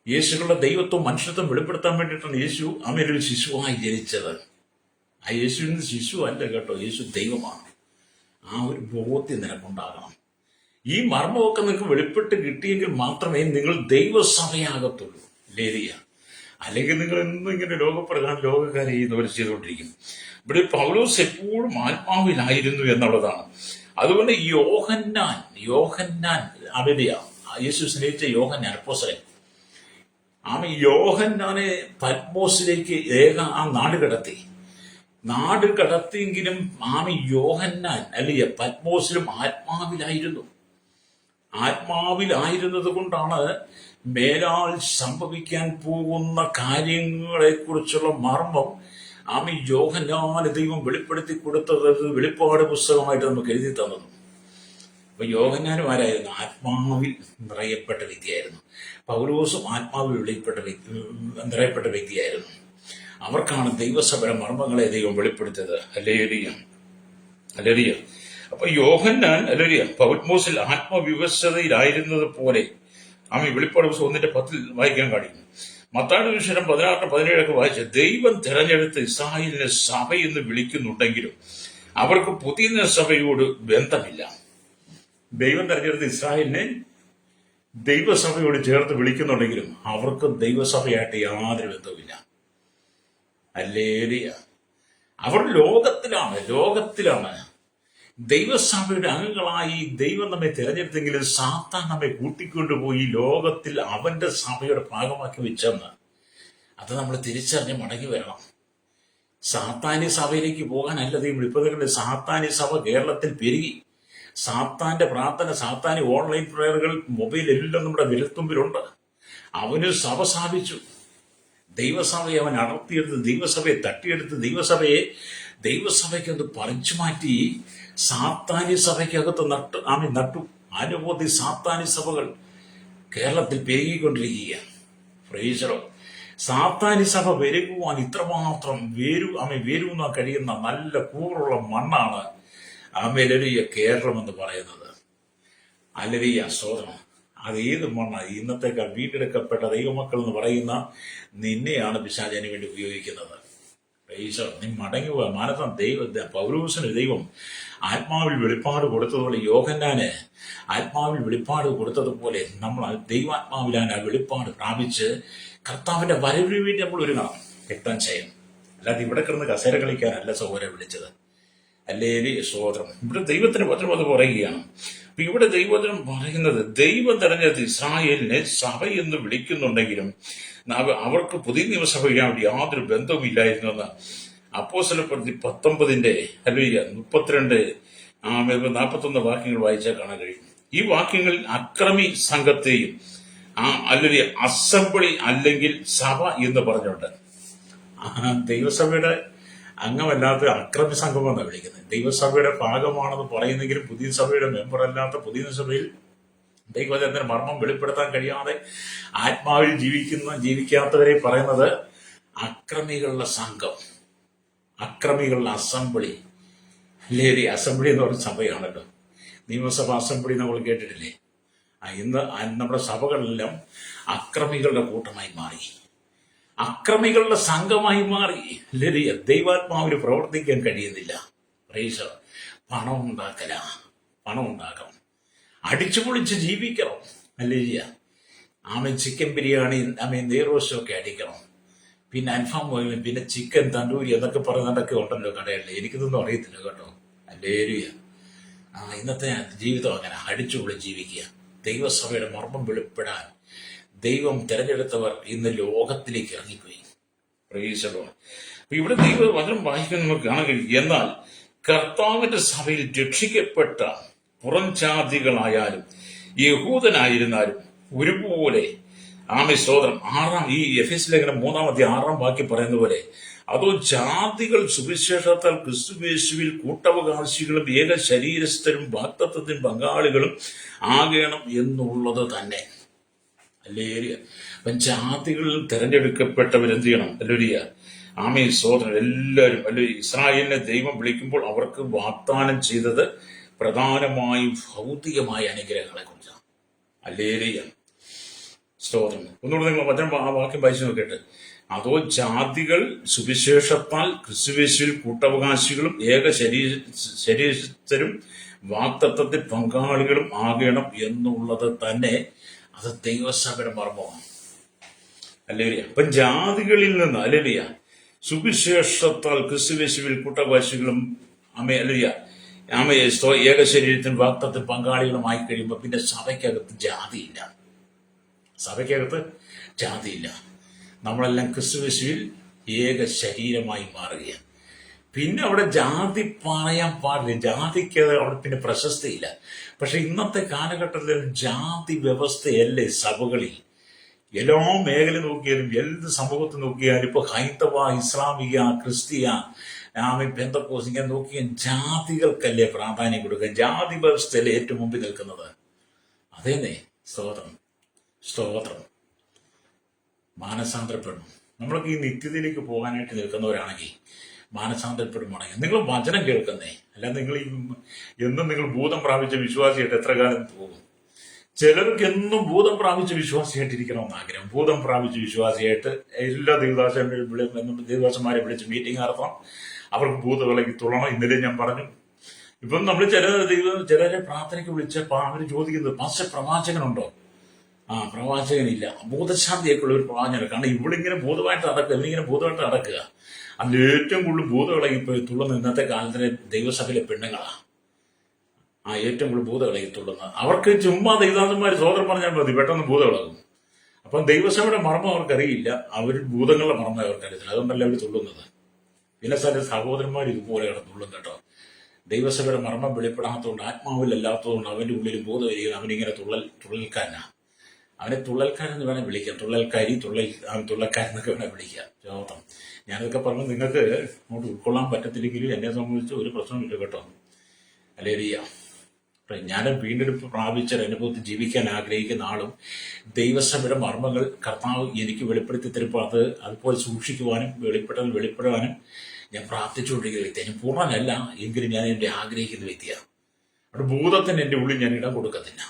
യേശുക്കളുടെ ദൈവത്വം മനുഷ്യത്വം വെളിപ്പെടുത്താൻ വേണ്ടിയിട്ടാണ് യേശു ഒരു ശിശുവായി ജനിച്ചത്. ആ യേശുവിന് ശിശു അല്ല കേട്ടോ, യേശു ദൈവമാണ്. ആ ഒരു ബോധ്യം നിനക്കുണ്ടാകണം. ഈ മർമ്മമൊക്കെ നിങ്ങൾക്ക് വെളിപ്പെട്ട് കിട്ടിയെങ്കിൽ മാത്രമേ നിങ്ങൾ ദൈവസഭയാകത്തുള്ളൂ. ലേരിയ അല്ലെങ്കിൽ നിങ്ങൾ എന്നും ഇങ്ങനെ ലോകപ്രകാരം ലോകക്കാരെ ചെയ്യുന്നവർ ചെയ്തുകൊണ്ടിരിക്കും. ഇവിടെ പൗലോസ് എപ്പോഴും ആത്മാവിലായിരുന്നു എന്നുള്ളതാണ്. അതുകൊണ്ട് യോഹന്നാൻ അവരെയാ യേശു സ്നേഹിച്ച യോഹന്നാൻ അപ്പോസ്തലൻ. യോഹന്നാനെ പത്മോസിലേക്ക് നാട് കടത്തിയെങ്കിലും യോഹന്നാൻ അല്ലെങ്കിൽ പത്മോസിലും ആത്മാവിലായിരുന്നത് കൊണ്ടാണ് മേലാൽ സംഭവിക്കാൻ പോകുന്ന കാര്യങ്ങളെ കുറിച്ചുള്ള മർമ്മം യോഹന്നാന് ദൈവം വെളിപ്പെടുത്തി കൊടുത്തത് വെളിപ്പാട് പുസ്തകമായിട്ട് നമുക്ക് എഴുതി തന്നത്. അപ്പൊ യോഹന്നാനും ആരായിരുന്നു? ആത്മാവിൽ നിറയപ്പെട്ട വ്യക്തിയായിരുന്നു. പൗലോസും ആത്മാവിൽ നിറയപ്പെട്ട വ്യക്തിയായിരുന്നു. അവർക്കാണ് ദൈവസഭയുടെ മർമ്മങ്ങളെ ദൈവം വെളിപ്പെടുത്തിയത്. ഹല്ലേലൂയ. അപ്പൊ യോഹന്നാൻ പത്മോസിൽ ആത്മവിവശതയിലായിരുന്നത് പോലെ വെളിപ്പാട് പുസ്തകം 1:10 വായിക്കാൻ കഴിയും. മത്തായിയുടെ സുവിശേഷം 16-17 വായിച്ച്, ദൈവം തിരഞ്ഞെടുത്ത് ഇസ്രായേലിനെ സഭ എന്ന് വിളിക്കുന്നുണ്ടെങ്കിലും അവർക്ക് പുതിയ സഭയോട് ബന്ധമില്ല. ദൈവം തിരഞ്ഞെടുത്ത് ഇസ്രായേലിനെ ദൈവസഭയോട് ചേർത്ത് വിളിക്കുന്നുണ്ടെങ്കിലും അവർക്ക് ദൈവസഭയായിട്ട് യാതൊരു ബന്ധവുമില്ല. ഹല്ലേലൂയ. അവർ ലോകത്തിലാണ്. ദൈവസഭയുടെ അംഗങ്ങളായി ദൈവം നമ്മെ തിരഞ്ഞെടുത്തെങ്കിലും സാത്താൻ നമ്മെ കൂട്ടിക്കൊണ്ടുപോയി ലോകത്തിൽ അവന്റെ സഭയുടെ ഭാഗമാക്കി വെച്ചെന്ന് അത് നമ്മൾ തിരിച്ചറിഞ്ഞ് മടങ്ങി വരണം. സാത്താനി സഭയിലേക്ക് പോകാനല്ല ദൈവം വിളിപ്പത്. സാത്താനി സഭ കേരളത്തിൽ പെരുകി. സാത്താന്റെ പ്രാർത്ഥന, സാത്താനി ഓൺലൈൻ പ്രയറുകൾ, മൊബൈൽ എല്ലാം നമ്മുടെ വിരൽത്തുമ്പിലുണ്ട്. അവന് സഭ സ്ഥാപിച്ചു. ദൈവസഭയെ അവൻ അടർത്തിയെടുത്ത്, ദൈവസഭയെ തട്ടിയെടുത്ത്, ദൈവസഭയ്ക്കത് പറിച്ചു മാറ്റി സാത്താനി സഭയ്ക്കകത്ത് നട്ടു. അനുഭൂതി സാത്താനി സഭകൾ കേരളത്തിൽ പെരുകിക്കൊണ്ടിരിക്കുകയാണ്. പ്രൈസ്. സാത്താനി സഭ പെരുകുവാൻ ഇത്രമാത്രം വേരുവാൻ കഴിയുന്ന നല്ല കൂറുള്ള മണ്ണാണ് കേരളം എന്ന് പറയുന്നത്. സ്തോത്രം. അത് ഏത് മണ്ണാണ്? ഇന്നത്തേക്കാൾ വീണ്ടെടുക്കപ്പെട്ട ദൈവമക്കൾ എന്ന് പറയുന്ന നിന്നെയാണ് പിശാചിന് വേണ്ടി ഉപയോഗിക്കുന്നത്. നീ മടങ്ങി പോവാ. പൗലോസിന് ദൈവം ആത്മാവിൽ വെളിപ്പാട് കൊടുത്തതുപോലെ, യോഹന്നാന് ആത്മാവിൽ വെളിപ്പാട് കൊടുത്തതുപോലെ നമ്മൾ ദൈവാത്മാവിലാണ് ആ വെളിപ്പാട് പ്രാപിച്ച് കർത്താവിന്റെ വരവിന് വേണ്ടി നമ്മൾ ഒരുങ്ങണം. രക്തം ചെയ്യും. അല്ലാതെ ഇവിടെ കിടന്ന് കസേര കളിക്കാനല്ല സഹോദരൻ വിളിച്ചത്. സ്തോത്രം. ഇവിടെ ദൈവത്തിന് വചനം അത് പറയുകയാണ്. അപ്പൊ ഇവിടെ ദൈവവചനം പറയുന്നത്, ദൈവം തെരഞ്ഞെടുത്ത് ഇസ്രായേലിനെ സഭ എന്ന് വിളിക്കുന്നുണ്ടെങ്കിലും അവർക്ക് പുതിയ നിയമസഭയിലാണ് യാതൊരു ബന്ധവുമില്ലായിരുന്നെന്ന് അപ്പോസ്തലപ്രവൃത്തി 19:32-41 വാക്യങ്ങൾ വായിച്ചാൽ കാണാൻ കഴിയും. ഈ വാക്യങ്ങളിൽ അക്രമി സംഘത്തെയും അസംബ്ലി അല്ലെങ്കിൽ സഭ എന്ന് പറഞ്ഞുണ്ട്. ദൈവസഭയുടെ അംഗമല്ലാത്ത അക്രമി സംഘം എന്നാണ് വിളിക്കുന്നത്. ദൈവസഭയുടെ ഭാഗമാണെന്ന് പറയുന്നെങ്കിലും പുതിയ സഭയുടെ മെമ്പർ അല്ലാത്ത പുതിയ സഭയിൽ ദൈവവചനത്തിന് മർമ്മം വെളിപ്പെടുത്താൻ കഴിയാതെ ആത്മാവിൽ ജീവിക്കാത്തവരെ പറയുന്നത് അക്രമികളുടെ സംഘം, അക്രമികളുടെ അസംബ്ലി. അസംബ്ലി എന്ന് പറഞ്ഞ സഭയാണല്ലോ. നിയമസഭ അസംബ്ലി നമ്മൾ കേട്ടിട്ടില്ലേ? ഇന്ന് നമ്മുടെ സഭകളെല്ലാം അക്രമികളുടെ കൂട്ടമായി മാറി, അക്രമികളുടെ സംഘമായി മാറി. ദൈവാത്മാവിന് പ്രവർത്തിക്കാൻ കഴിയുന്നില്ല. പണം ഉണ്ടാക്കണം, അടിച്ചുപൊളിച്ച് ജീവിക്കണം. ചിക്കൻ ബിരിയാണി, നെയ്റോസ്റ്റൊക്കെ അടിക്കണം, പിന്നെ അൽഫാം ഓയിലും, പിന്നെ ചിക്കൻ തണ്ടൂരി എന്നൊക്കെ പറയുന്നതൊക്കെ ഉണ്ടല്ലോ കടകളിൽ. എനിക്കിതൊന്നും അറിയത്തില്ല കേട്ടോ. ഇന്നത്തെ ജീവിതം അങ്ങനെ അടിച്ചുപൊളിച്ച് ജീവിക്കുക. ദൈവസഭയുടെ മർമ്മം വെളിപ്പെടാൻ ദൈവം തിരഞ്ഞെടുത്തവർ ഇന്ന് ലോകത്തിലേക്ക് ഇറങ്ങിപ്പോയി. ഇവിടെ ദൈവവചനം വായിക്കാൻ നമുക്ക് കാണാൻ കഴിയും. എന്നാൽ കർത്താവിന്റെ സഭയിൽ രക്ഷിക്കപ്പെട്ട പുറം ജാതികളായാലും യഹൂദനായിരുന്നാലും ഒരുപോലെ സ്തോത്രം. ഈ എഫെസ്യ ലേഖനം 3-6 വാക്യം പറയുന്ന പോലെ, അതോ ജാതികൾ സുവിശേഷത്താൽ ക്രിസ്തുയേശുവിൽ കൂട്ടവകാശികളും ഏക ശരീരസ്ഥരും വാഗ്ദത്തത്തിന് പങ്കാളികളും ആകണം എന്നുള്ളത് തന്നെ. അപ്പം ജാതികളിൽ തിരഞ്ഞെടുക്കപ്പെട്ടവരെന്ത് ചെയ്യണം? ഹല്ലേലൂയ. ആമേൻ, സ്തോത്രം. എല്ലാവരും ഇസ്രായേലിനെ ദൈവം വിളിക്കുമ്പോൾ അവർക്ക് വാഗ്ദാനം ചെയ്തത് പ്രധാനമായും ഭൗതികമായ അനുഗ്രഹങ്ങളെ കുറിച്ചാണ്. ഹല്ലേലൂയ, സ്തോത്രം. ഒന്നുകൂടെ നിങ്ങൾ ആ വാക്യം വായിച്ചു നോക്കിയിട്ട്, അതോ ജാതികൾ സുവിശേഷത്താൽ ക്രിസ്തുയേശുവിൽ കൂട്ടവകാശികളും ഏക ശരീരസ്ഥരും വാഗ്ദത്തത്തിൽ പങ്കാളികളും ആകണം എന്നുള്ളത് തന്നെ അത് ദൈവസഭയുടെ മർമ്മമാണ്. ഹല്ലേലൂയ. അപ്പം ജാതികളിൽ നിന്ന് ഹല്ലേലൂയ സുവിശേഷത്താൽ ക്രിസ്തുയേശുവിൽ കൂട്ടവകാശികളും ഹല്ലേലൂയ ഏക ശരീരത്തിന് വാഗ്ദത്തത്തിൽ പങ്കാളികളുമായി കഴിയുമ്പോൾ പിന്നെ സഭയ്ക്കകത്ത് ജാതിയില്ല. സഭയ്ക്കകത്ത് ജാതിയില്ല. നമ്മളെല്ലാം ക്രിസ്തുയേശുവിൽ ഏക ശരീരമായി മാറുകയാണ്. പിന്നെ അവിടെ ജാതി പറയാൻ പാടില്ല. ജാതിക്ക് അവിടെ പിന്നെ പ്രശസ്തിയില്ല. പക്ഷെ ഇന്നത്തെ കാലഘട്ടത്തിൽ ജാതി വ്യവസ്ഥയല്ലേ സഭകളിൽ. എല്ലാ മേഖല നോക്കിയാലും എന്ത് സമൂഹത്തിൽ നോക്കിയാലും ഇപ്പൊ ഹൈന്ദവ, ഇസ്ലാമിക, ക്രിസ്തീയ, പെന്തക്കോസ് ഇങ്ങനെ നോക്കിയാൽ ജാതികൾക്കല്ലേ പ്രാധാന്യം കൊടുക്കുക. ജാതി വ്യവസ്ഥയല്ലേ ഏറ്റവും മുമ്പിൽ നിൽക്കുന്നത്. അതേന്നെ, സ്തോത്രം, സ്തോത്രം. മാനസാന്തരപ്പെടണം. നമ്മളൊക്കെ ഈ നിത്യതയിലേക്ക് പോകാനായിട്ട് നിൽക്കുന്നവരാണെങ്കിൽ മാനസാന്തരപ്പെടുവാണെങ്കിൽ നിങ്ങൾ വചനം കേൾക്കുന്നേ. അല്ലാതെ നിങ്ങൾ എന്നും നിങ്ങൾ ഭൂതം പ്രാപിച്ച വിശ്വാസിയായിട്ട് എത്ര കാലം പോകും? ചിലർക്ക് എന്നും ഭൂതം പ്രാപിച്ച വിശ്വാസിയായിട്ടിരിക്കണമെന്ന് ആഗ്രഹം. ഭൂതം പ്രാപിച്ച വിശ്വാസിയായിട്ട് എല്ലാ ദേവദാസന്മാരെ വിളിച്ച് മീറ്റിംഗ് നടത്തണം. അവർക്ക് ഭൂതവിളക്കി തുള്ളണം. ഇന്നലെ ഞാൻ പറഞ്ഞു. ഇപ്പം നമ്മൾ ചിലരെ പ്രാർത്ഥനയ്ക്ക് വിളിച്ചപ്പോൾ അവർ ചോദിക്കുന്നത്, പാസ്റ്റർ പ്രവാചകനുണ്ടോ? പ്രവാചകനില്ല. ഭൂതശാന്തിയൊക്കെയുള്ള ഒരു പ്രവാചകൻ. കാരണം ഇവിടെ ഇങ്ങനെ ഭൂതമായിട്ട് നടക്കുക, ഇവനിങ്ങനെ ഭൂതമായിട്ട് നടക്കുക. അതിൽ ഏറ്റവും കൂടുതൽ ഭൂതവിളകിപ്പോയി തുള്ളുന്ന ഇന്നത്തെ കാലത്തിലെ ദൈവസഭയിലെ പെണ്ണുങ്ങളാണ്. ഏറ്റവും കൂടുതൽ ഭൂതവിളകി തുള്ളുന്നത്. അവർക്ക് ചുമ്മാ ദൈവദാസന്മാർ സോദരം പറഞ്ഞാൽ മതി, പെട്ടെന്ന് ഭൂതവിളകും. അപ്പം ദൈവസഭയുടെ മർമ്മം അവർക്കറിയില്ല, അവർ ഭൂതങ്ങളുടെ മർമ്മം അവർക്കറിയത്തില്ല. അതുകൊണ്ടല്ല അവർ തുള്ളുന്നത്. പിന്നെ ചില സഹോദരന്മാർ ഇതുപോലെ തുള്ളും കേട്ടോ. ദൈവസഭയുടെ മർമ്മം വെളിപ്പെടാത്തതുകൊണ്ട്, ആത്മാവിലല്ലാത്തതുകൊണ്ട് അവന്റെ ഉള്ളിൽ ബോധം വരികയും അവനിങ്ങനെ തുള്ളൽക്കാരനാണ്. അവനെ തുള്ളൽക്കാരെന്ന് വേണേൽ വിളിക്കാം. തുള്ളൽക്കാരെന്നൊക്കെ വേണേൽ വിളിക്കാം. ചോദം ഞാനതൊക്കെ പറഞ്ഞു നിങ്ങൾക്ക് അങ്ങോട്ട് ഉൾക്കൊള്ളാൻ പറ്റത്തില്ലെങ്കിലും എന്നെ സംബന്ധിച്ച് ഒരു പ്രശ്നമില്ല കേട്ടോ. ഹല്ലേലൂയ. ഞാൻ വീണ്ടെടുപ്പ് പ്രാപിച്ച അനുഭവത്തിൽ ജീവിക്കാൻ ആഗ്രഹിക്കുന്ന ആളും ദൈവസഭയുടെ മർമ്മങ്ങൾ കർത്താവ് എനിക്ക് വെളിപ്പെടുത്തി തരുമ്പോൾ അതുപോലെ സൂക്ഷിക്കുവാനും വെളിപ്പെടാനും ഞാൻ പ്രാർത്ഥിച്ചുകൊണ്ടിരിക്കുന്ന വ്യക്തിയാണ്. പൂർണ്ണനല്ല എങ്കിലും ഞാൻ എൻ്റെ ആഗ്രഹിക്കുന്ന വ്യക്തിയാണ്. അവിടെ ഭൂതത്തിന് എൻ്റെ ഉള്ളിൽ ഞാൻ ഇടം കൊടുക്കത്തില്ല.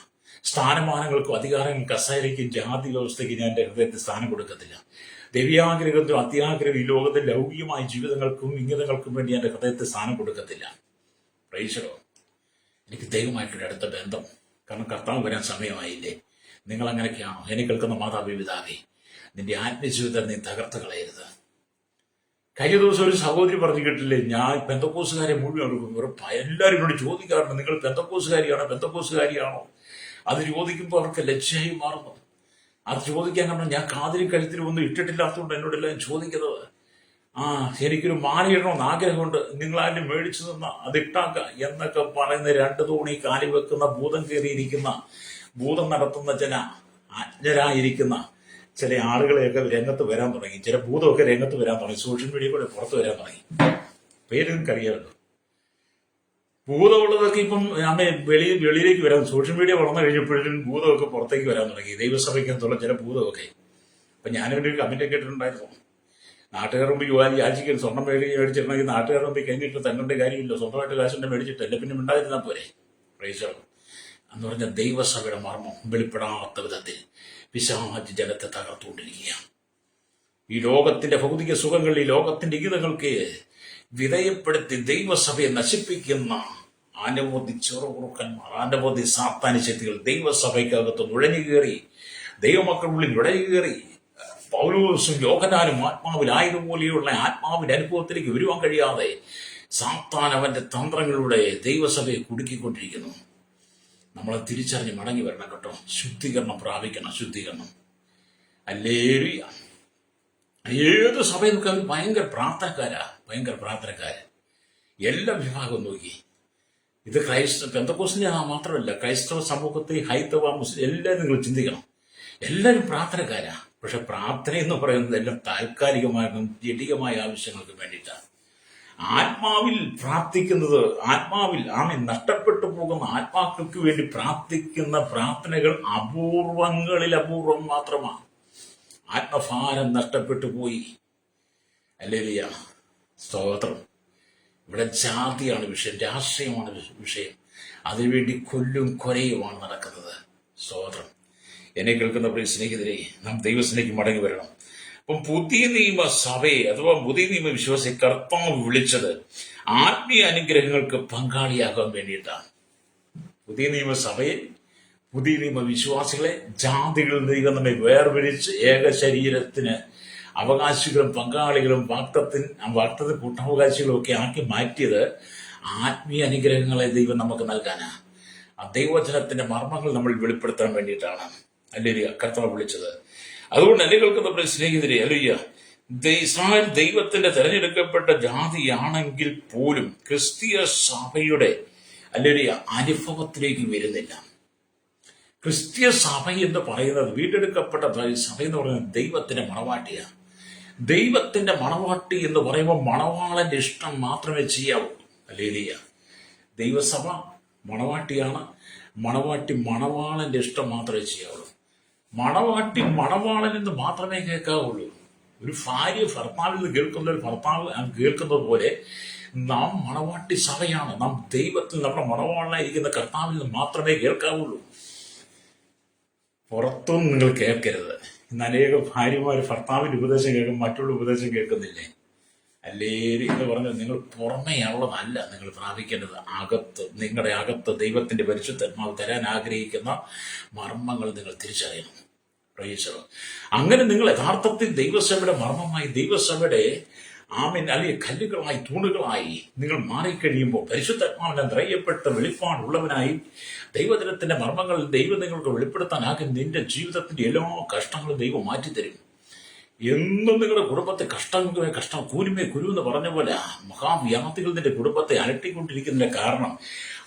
സ്ഥാനമാനങ്ങൾക്കും അധികാരങ്ങൾക്കും കസേരയ്ക്കും ജാതി വ്യവസ്ഥയ്ക്ക് ഞാൻ എൻ്റെ ഹൃദയത്തിൽ സ്ഥാനം കൊടുക്കത്തില്ല. ദൈവീയാഗ്രഹത്തിനും അത്യാഗ്രഹം ഈ ലോകത്തെ ലൗകികമായ ജീവിതങ്ങൾക്കും ഇംഗിതങ്ങൾക്കും വേണ്ടി എൻ്റെ ഹൃദയത്തിൽ സ്ഥാനം കൊടുക്കത്തില്ല. പ്രൈസലോ. എനിക്ക് ദൈവമായിട്ടൊരു അടുത്ത ബന്ധം. കാരണം കർത്താവ് വരാൻ സമയമായില്ലേ? നിങ്ങൾ അങ്ങനെയൊക്കെയാണോ? എന്നെ കേൾക്കുന്ന മാതാപിതാവേ, നിന്റെ ആത്മജീവിതം നീ തകർത്ത് കളയരുത്. കഴിഞ്ഞ ദിവസം ഒരു സഹോദരി പറഞ്ഞു കേട്ടില്ലേ, ഞാൻ പെന്തക്കോസുകാരെ മുഴുവൻ എല്ലാവരും എന്നോട് ചോദിക്കാറുണ്ട്, നിങ്ങൾ പെന്തക്കോസുകാരിയാണോ? അത് ചോദിക്കുമ്പോൾ അവർക്ക് ലജ്ജയായി മാറുന്നു. അത് ചോദിക്കാൻ കാരണം ഞാൻ കാതിലും കഴുത്തിലും ഒന്നും ഇട്ടിട്ടില്ലാത്തതുകൊണ്ട് എന്നോടെല്ലാം ചോദിക്കുന്നത്. എനിക്കൊരു മാലയിടണമെന്ന് ആഗ്രഹമുണ്ട്, നിങ്ങളാരും മേടിച്ചു തന്ന അതിട്ടാക്ക എന്നൊക്കെ പറയുന്ന 2 തോണി കാലി വെക്കുന്ന ഭൂതം കയറിയിരിക്കുന്ന, ഭൂതം നടത്തുന്ന ചില അജ്ഞരായിരിക്കുന്ന ചില ആളുകളെയൊക്കെ രംഗത്ത് വരാൻ തുടങ്ങി. ചില ഭൂതമൊക്കെ രംഗത്ത് വരാൻ തുടങ്ങി. സോഷ്യൽ മീഡിയ കൂടെ പുറത്ത് വരാൻ തുടങ്ങി. പേര് നിങ്ങൾക്കറിയാമല്ലോ. ഭൂതമുള്ളതൊക്കെ ഇപ്പം വെളിയിലേക്ക് വരാൻ, സോഷ്യൽ മീഡിയ വളർന്നു കഴിഞ്ഞപ്പോഴും ഭൂതമൊക്കെ പുറത്തേക്ക് വരാൻ തുടങ്ങി. ദൈവസഭയ്ക്കകത്തുള്ള ചില ഭൂതമൊക്കെ. അപ്പൊ ഞാനൊരു കമന്റ് കേട്ടിട്ടുണ്ടായിരുന്നു, നാട്ടുകാർ മുമ്പ് യാചിക്കൽ സ്വർണ്ണം മേടിച്ചിട്ടുണ്ടെങ്കിൽ നാട്ടുകാർ മുമ്പ് കഴിഞ്ഞിട്ട് തങ്ങളുടെ കാര്യമില്ല, സ്വന്തമായിട്ട് കാശുണ്ടെ മേടിച്ചിട്ടല്ല, പിന്നെ മിണ്ടാതിരുന്നാൽ പോരെ. പ്രൈസോ എന്ന് പറഞ്ഞ ദൈവസഭയുടെ മർമ്മം വെളിപ്പെടാത്ത വിധത്തിൽ പിശാച് ജനത്തെ തകർത്തുകൊണ്ടിരിക്കുകയാണ്. ഈ ലോകത്തിന്റെ ഭൗതിക സുഖങ്ങൾ, ഈ ലോകത്തിന്റെ ഇംഗിതങ്ങൾക്ക് വിധേയപ്പെടുത്തി ദൈവസഭയെ നശിപ്പിക്കുന്ന അനവധി ചെറുകുറുക്കന്മാർ, അനവധി സാത്താന്യ ശക്തികൾ ദൈവസഭയ്ക്കകത്ത് നുഴഞ്ഞു കയറി, ദൈവമക്കളുള്ളിൽ നുഴഞ്ഞു കയറി പൗലോസും യോഹന്നാനും ആത്മാവിലായതുപോലെയുള്ള ആത്മാവിന്റെ അനുഭവത്തിലേക്ക് വരുവാൻ കഴിയാതെ സാത്താൻ അവന്റെ തന്ത്രങ്ങളിലൂടെ ദൈവസഭയെ കുടുക്കിക്കൊണ്ടിരിക്കുന്നു. നമ്മളെ തിരിച്ചറിഞ്ഞ് മടങ്ങി വരണം കേട്ടോ. ശുദ്ധീകരണം പ്രാപിക്കണം. ശുദ്ധീകരണം. ഹല്ലേലൂയ. ഏത് സഭയിൽ നോക്കി അവർ ഭയങ്കര പ്രാർത്ഥനക്കാര്. എല്ലാ വിഭാഗവും നോക്കി. ഇത് പെന്തക്കോസ്തിന്റെ മാത്രമല്ല, ക്രൈസ്തവ സമൂഹത്തിൽ ഹൈന്ദവ, മുസ്ലിം എല്ലാവരും നിങ്ങൾ ചിന്തിക്കണം. എല്ലാവരും പ്രാർത്ഥനക്കാരാ. പക്ഷെ പ്രാർത്ഥന എന്ന് പറയുന്നത് എല്ലാം താൽക്കാലികമായും ജഡികമായ ആവശ്യങ്ങൾക്ക് വേണ്ടിയിട്ടാണ്. ആത്മാവിൽ പ്രാർത്ഥിക്കുന്നത്, ആത്മാവിൽ നഷ്ടപ്പെട്ടു പോകുന്ന ആത്മാക്കൾക്ക് വേണ്ടി പ്രാർത്ഥിക്കുന്ന പ്രാർത്ഥനകൾ അപൂർവങ്ങളിൽ അപൂർവം മാത്രമാണ്. ആത്മഭാരം നഷ്ടപ്പെട്ടു പോയി. ഹല്ലേലൂയ, സ്തോത്രം. ഇവിടെ ജാതിയാണ് വിഷയം, രാഷ്ട്രീയമാണ് വിഷയം. അതിനുവേണ്ടി കൊല്ലും കൊലയുമാണ് നടക്കുന്നത്. സ്തോത്രം. എന്നെ കേൾക്കുന്ന പ്രിയ സ്നേഹിതരെ, നാം ദൈവത്തിലേക്ക് മടങ്ങി വരണം. അപ്പം പുതിയ നിയമ സഭയെ അഥവാ പുതിയ നിയമ വിശ്വാസി കർത്താവ് വിളിച്ചത് ആത്മീയ അനുഗ്രഹങ്ങൾക്ക് പങ്കാളിയാകാൻ വേണ്ടിയിട്ടാണ്. പുതിയ നിയമ സഭയെ, പുതിയ നിയമ വിശ്വാസികളെ ജാതികളിൽ ദൈവം നമ്മെ വേർപിരിച്ച് ഏക ശരീരത്തിന് അവകാശികളും പങ്കാളികളും വാക്തത്തിന് കൂട്ടവകാശികളും ഒക്കെ ആക്കി മാറ്റിയത് ആത്മീയ അനുഗ്രഹങ്ങളെ ദൈവം നമുക്ക് നൽകാനാണ്. ആ ദൈവവചനത്തിന്റെ മർമ്മങ്ങൾ നമ്മൾ വെളിപ്പെടുത്താൻ വേണ്ടിയിട്ടാണ് അല്ലേലൂയ കർത്താവ് വിളിച്ചത്. അതുകൊണ്ട് എന്നെ കേൾക്കുന്ന സ്നേഹിതരെ, അല്ലേലൂയ, ഇസ്രായേൽ ദൈവത്തിന്റെ തെരഞ്ഞെടുക്കപ്പെട്ട ജാതിയാണെങ്കിൽ പോലും ക്രിസ്തീയ സഭയുടെ അല്ലേലൂയ അനുഭവത്തിലേക്ക് വരുന്നില്ല. ക്രിസ്തീയ സഭ എന്ന് പറയുന്നത്, വീണ്ടെടുക്കപ്പെട്ട സഭ എന്ന് പറയുന്നത് ദൈവത്തിന്റെ മണവാട്ടിയാണ്. ദൈവത്തിന്റെ മണവാട്ടി എന്ന് പറയുമ്പോൾ മണവാളന്റെ ഇഷ്ടം മാത്രമേ ചെയ്യാവൂ. ഹല്ലേലൂയ. ദൈവസഭ മണവാട്ടിയാണ്. മണവാട്ടി മണവാളന്റെ ഇഷ്ടം മാത്രമേ ചെയ്യാവുള്ളൂ. മണവാട്ടി മണവാളൻ എന്ന് മാത്രമേ കേൾക്കാവുള്ളൂ. ഒരു ഭാര്യ ഭർത്താവിൽ നിന്ന് കേൾക്കുന്ന ഒരു ഭർത്താവ് കേൾക്കുന്നത് പോലെ നാം മണവാട്ടി സഭയാണ്. നാം ദൈവത്തിൽ നമ്മുടെ മണവാളനായിരിക്കുന്ന കർത്താവിൽ നിന്ന് മാത്രമേ കേൾക്കാവുള്ളൂ. പുറത്തൊന്നും നിങ്ങൾ കേൾക്കരുത്. ഇന്ന് അനേക ഭാര്യമാർ ഭർത്താവിന്റെ ഉപദേശം കേൾക്കും, മറ്റുള്ള ഉപദേശം കേൾക്കുന്നില്ലേ? അല്ലേരി എന്ന് പറഞ്ഞാൽ നിങ്ങൾ പുറമേയുള്ളതല്ല നിങ്ങൾ പ്രാപിക്കേണ്ടത്. നിങ്ങളുടെ അകത്ത് ദൈവത്തിന്റെ പരിശുദ്ധാത്മാവ് തരാൻ ആഗ്രഹിക്കുന്ന മർമ്മങ്ങൾ നിങ്ങൾ തിരിച്ചറിയണം. അങ്ങനെ നിങ്ങൾ യഥാർത്ഥത്തിൽ ദൈവസഭയുടെ മർമ്മമായി, ദൈവസഭയുടെ അല്ലെങ്കിൽ കല്ലുകളായി, തൂണുകളായി നിങ്ങൾ മാറിക്കഴിയുമ്പോൾ പരിശുദ്ധാത്മാവിനെ നിറയപ്പെട്ട വെളിപ്പാടുള്ളവനായി ദൈവജനത്തിന്റെ മർമ്മങ്ങൾ ദൈവം നിങ്ങൾക്ക് വെളിപ്പെടുത്താനാകും. നിന്റെ ജീവിതത്തിന്റെ എല്ലാ കഷ്ടങ്ങളും ദൈവം മാറ്റിത്തരും. എന്നും നിങ്ങളുടെ കുടുംബത്തെ കഷ്ടം കൂരുമേ കുരു എന്ന് പറഞ്ഞ പോലെ മഹാവ്യാധികൾ നിന്റെ കുടുംബത്തെ അലട്ടിക്കൊണ്ടിരിക്കുന്നതിന്റെ കാരണം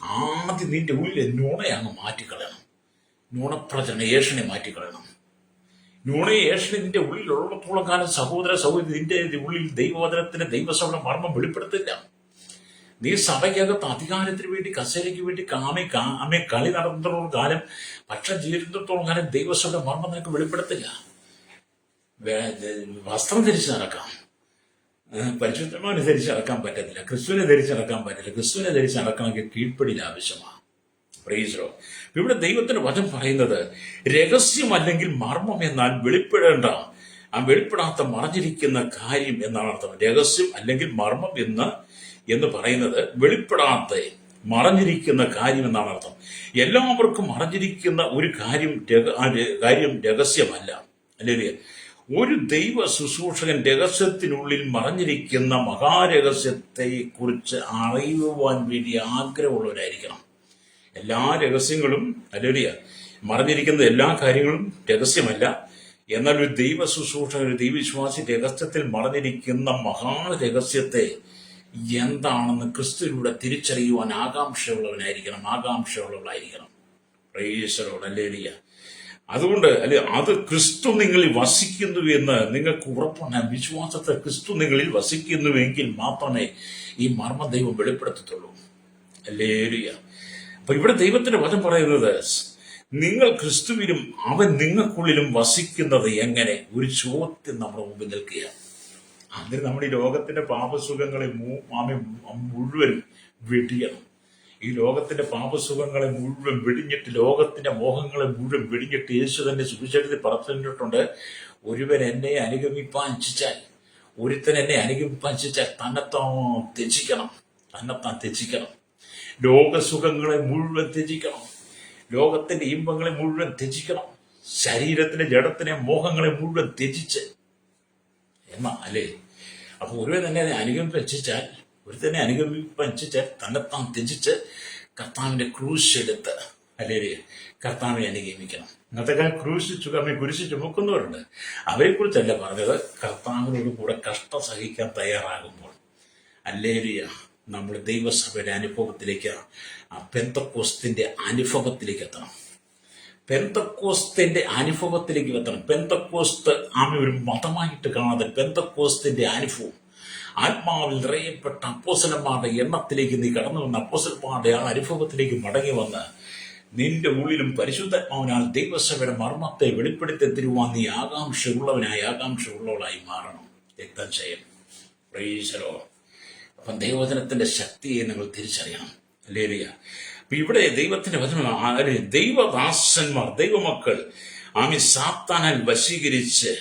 ആദ്യം നിന്റെ ഉള്ളിലെ ന്യൂണയെ അങ്ങ് മാറ്റിക്കളയണം. ന്യൂണപ്രജനേഷനെ മാറ്റിക്കളയണം. ന്യൂണയേഷനെ നിന്റെ ഉള്ളിലുള്ളത്തോളം കാലം സഹോദരി നിന്റെ ഉള്ളിൽ ദൈവവചനത്തിന്റെ ദൈവസഭയുടെ മർമ്മം വെളിപ്പെടുത്തില്ല. നീ സഭയ്ക്കകത്ത് അധികാരത്തിന് വേണ്ടി, കസേരയ്ക്ക് വേണ്ടി കാമെ കളി നടത്തുന്നിടത്തോളം കാലം, പക്ഷം ജീവിതത്തോളം കാലം ദൈവസഭയുടെ മർമ്മം നിനക്ക് വെളിപ്പെടുത്തില്ല. വസ്ത്രം ധരിച്ച് നടക്കാം, പരിശുദ്ധമാനെ ധരിച്ച് നടക്കാൻ പറ്റത്തില്ല. ക്രിസ്തുവിനെ ധരിച്ച് നടക്കാൻ പറ്റില്ല. ക്രിസ്തുവിനെ ധരിച്ച് നടക്കണമെങ്കിൽ കീഴ്പ്പടിയിൽ ആവശ്യമാണ്. പ്രൈസോ. ഇവിടെ ദൈവത്തിന്റെ വചനം പറയുന്നത് രഹസ്യമല്ലെങ്കിൽ മർമ്മം എന്നാൽ വെളിപ്പെടേണ്ട, വെളിപ്പെടാത്ത മറഞ്ഞിരിക്കുന്ന കാര്യം എന്നാണ് അർത്ഥം. രഹസ്യം അല്ലെങ്കിൽ മർമ്മം എന്ന് പറയുന്നത് വെളിപ്പെടാത്ത മറഞ്ഞിരിക്കുന്ന കാര്യം എന്നാണ് അർത്ഥം. എല്ലാവർക്കും മറഞ്ഞിരിക്കുന്ന ഒരു കാര്യം രഹസ്യമല്ല. അല്ലെങ്കിൽ ഒരു ദൈവ ശുശ്രൂഷകൻ രഹസ്യത്തിനുള്ളിൽ മറഞ്ഞിരിക്കുന്ന മഹാരഹസ്യത്തെ കുറിച്ച് അറിയുവാൻ വേണ്ടി ആഗ്രഹമുള്ളവരായിരിക്കണം. എല്ലാ രഹസ്യങ്ങളും അല്ലേലൂയ, മറഞ്ഞിരിക്കുന്ന എല്ലാ കാര്യങ്ങളും രഹസ്യമല്ല. എന്നാൽ ഒരു ദൈവ ശുശ്രൂഷകൻ, ഒരു ദൈവവിശ്വാസി രഹസ്യത്തിൽ മറഞ്ഞിരിക്കുന്ന മഹാരഹസ്യത്തെ എന്താണെന്ന് ക്രിസ്തുവിലൂടെ തിരിച്ചറിയുവാൻ ആകാംക്ഷയുള്ളവളായിരിക്കണം. പ്രൈസലോട് ഹല്ലേലൂയ. അതുകൊണ്ട് അത് ക്രിസ്തു നിങ്ങളിൽ വസിക്കുന്നു എന്ന് നിങ്ങൾക്ക് ഉറപ്പാണ്. വിശ്വാസത്തെ ക്രിസ്തു നിങ്ങളിൽ വസിക്കുന്നുവെങ്കിൽ മാത്രമേ ഈ മർമ്മ ദൈവം വെളിപ്പെടുത്തത്തുള്ളൂ. ഹല്ലേലൂയ. അപ്പൊ ഇവിടെ ദൈവത്തിന്റെ വചനം പറയുന്നത്, നിങ്ങൾ ക്രിസ്തുവിലും അവൻ നിങ്ങൾക്കുള്ളിലും വസിക്കുന്നത് എങ്ങനെ? ഒരു ചോദ്യം നമ്മുടെ മുമ്പിൽ നിൽക്കുക. അതിന് നമ്മുടെ ഈ ലോകത്തിന്റെ പാപസുഖങ്ങളെ മുഴുവൻ വെടിയണം. ഈ ലോകത്തിന്റെ പാപസുഖങ്ങളെ മുഴുവൻ വെടിഞ്ഞിട്ട്, ലോകത്തിന്റെ മോഹങ്ങളെ മുഴുവൻ വെടിഞ്ഞിട്ട്, യേശു തന്നെ സുവിശേഷത്തിൽ പറഞ്ഞിട്ടുണ്ട്, ഒരുവൻ എന്നെ അനുഗമിപ്പാൻ ഇച്ഛിച്ചാൽ, ഒരുത്തൻ എന്നെ അനുഗമിപ്പാൻ ഇച്ഛിച്ചാൽ തന്നെത്താൻ ത്യജിക്കണം. ലോകസുഖങ്ങളെ മുഴുവൻ ത്യജിക്കണം. ലോകത്തിന്റെ ഇമ്പങ്ങളെ മുഴുവൻ ത്യജിക്കണം. ശരീരത്തിന്റെ ജഡത്തിനെ മോഹങ്ങളെ മുഴുവൻ ത്യജിച്ച് അല്ലേ. അപ്പൊ ഒരുവൻ തന്നെ ഒരുത്തന്നെ അനുഗമിപ്പിച്ചാൽ തന്നെത്താൻ ത്യജിച്ച് കർത്താവിന്റെ ക്രൂശ് എടുത്ത് അല്ലേ കർത്താവിനെ അനുഗമിക്കണം. ഇന്നത്തെ കാലം കുരിശ് ചുമക്കുന്നവരുണ്ട്. അവരെ കുറിച്ചല്ല പറഞ്ഞത്. കർത്താവിനോട് കൂടെ കഷ്ടം സഹിക്കാൻ തയ്യാറാകുമ്പോൾ അല്ലേലിയ നമ്മൾ ദൈവസഭയുടെ അനുഭവത്തിലേക്ക്, ആ പെന്തക്കോസ്തിന്റെ അനുഭവത്തിലേക്ക് എത്തണം. പെന്തക്കോസ്തിന്റെ അനുഭവത്തിലേക്ക് എത്തണം. പെന്തക്കോസ്ത് ഒരു മതമായിട്ട് കാണാതെ പെന്തക്കോസ്തിന്റെ അനുഭവം, ആത്മാവിൽ നിറയപ്പെട്ട അപ്പോസ്തലന്മാരുടെ എണ്ണത്തിലേക്ക് നീ കടന്നു വന്ന അപ്പോസ്തലന്മാരുടെ ആ അനുഭവത്തിലേക്ക് മടങ്ങി വന്ന് നിന്റെ ഉള്ളിലും പരിശുദ്ധാത്മാവിനാൽ ദൈവസഭയുടെ മർമ്മത്തെ വെളിപ്പെടുത്തി തരുവാൻ നീ ആകാംക്ഷയുള്ളവളായി മാറണം. രക്തം ചെയ്യും. പ്രൈസലോ. അപ്പം ദൈവവചനത്തിന്റെ ശക്തിയെ നിങ്ങൾ തിരിച്ചറിയണം. ഹല്ലേലൂയ. അപ്പൊ ഇവിടെ ദൈവത്തിന്റെ വചനം, ദൈവദാസന്മാർ, ദൈവമക്കൾ സാത്താനാൽ വശീകരിച്ച്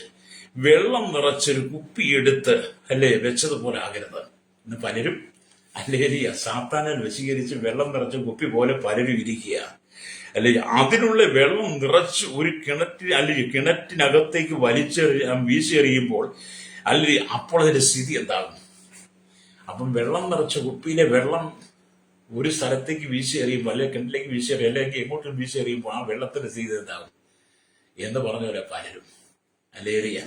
വെള്ളം നിറച്ചൊരു കുപ്പിയെടുത്ത് വെച്ചതുപോലെ ആകരുത്. ഇന്ന് പലരും സാത്താനാൽ വശീകരിച്ച് വെള്ളം നിറച്ച കുപ്പി പോലെ പലരും ഇരിക്കുക. അതിനുള്ള വെള്ളം നിറച്ച് ഒരു കിണറ്റിനകത്തേക്ക് വീശിയെറിയുമ്പോൾ അപ്പോൾ അതിന്റെ സ്ഥിതി എന്താകും? അപ്പം വെള്ളം നിറച്ച കുപ്പിയിലെ വെള്ളം ഒരു സ്ഥലത്തേക്ക് വീശി എറിയുമ്പോൾ, അല്ലെങ്കിൽ കിണറ്റിലേക്ക് വീശി എറിയും, അല്ലെങ്കിൽ എങ്ങോട്ടും വീശി എറിയുമ്പോൾ ആ വെള്ളത്തിന്റെ സ്ഥിതി എന്താകും എന്ന് പറഞ്ഞ പലരും. ഹല്ലേലൂയ.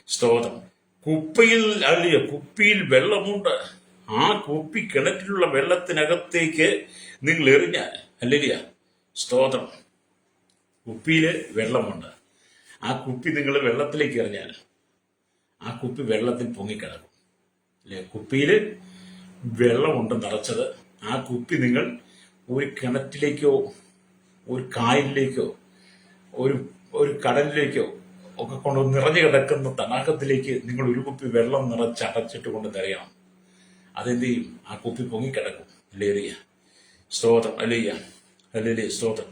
സ്തോത്രം. കുപ്പിയിൽ വെള്ളമുണ്ട്. ആ കുപ്പി കിണറ്റിലുള്ള വെള്ളത്തിനകത്തേക്ക് നിങ്ങൾ എറിഞ്ഞാൽ, ഹല്ലേലൂയ, സ്തോത്രം, കുപ്പിയില് വെള്ളമുണ്ട്. ആ കുപ്പി നിങ്ങൾ വെള്ളത്തിലേക്ക് എറിഞ്ഞാൽ ആ കുപ്പി വെള്ളത്തിൽ പൊങ്ങിക്കിടക്കും. കുപ്പിയില് വെള്ളമുണ്ട് നിറച്ചത്. ആ കുപ്പി നിങ്ങൾ ഒരു കിണറ്റിലേക്കോ ഒരു കായലിലേക്കോ ഒരു കടലിലേക്കോ ഒക്കെ കൊണ്ട് നിറഞ്ഞു കിടക്കുന്ന തടാകത്തിലേക്ക് നിങ്ങൾ ഒരു കുപ്പി വെള്ളം നിറച്ച് അടച്ചിട്ട് കൊണ്ട് തരയണം. അതെന്ത് ചെയ്യും? ആ കുപ്പി പൊങ്ങിക്കിടക്കും. ഹല്ലേലൂയ, സ്തോത്രം. ഹല്ലേലൂയ, സ്തോത്രം.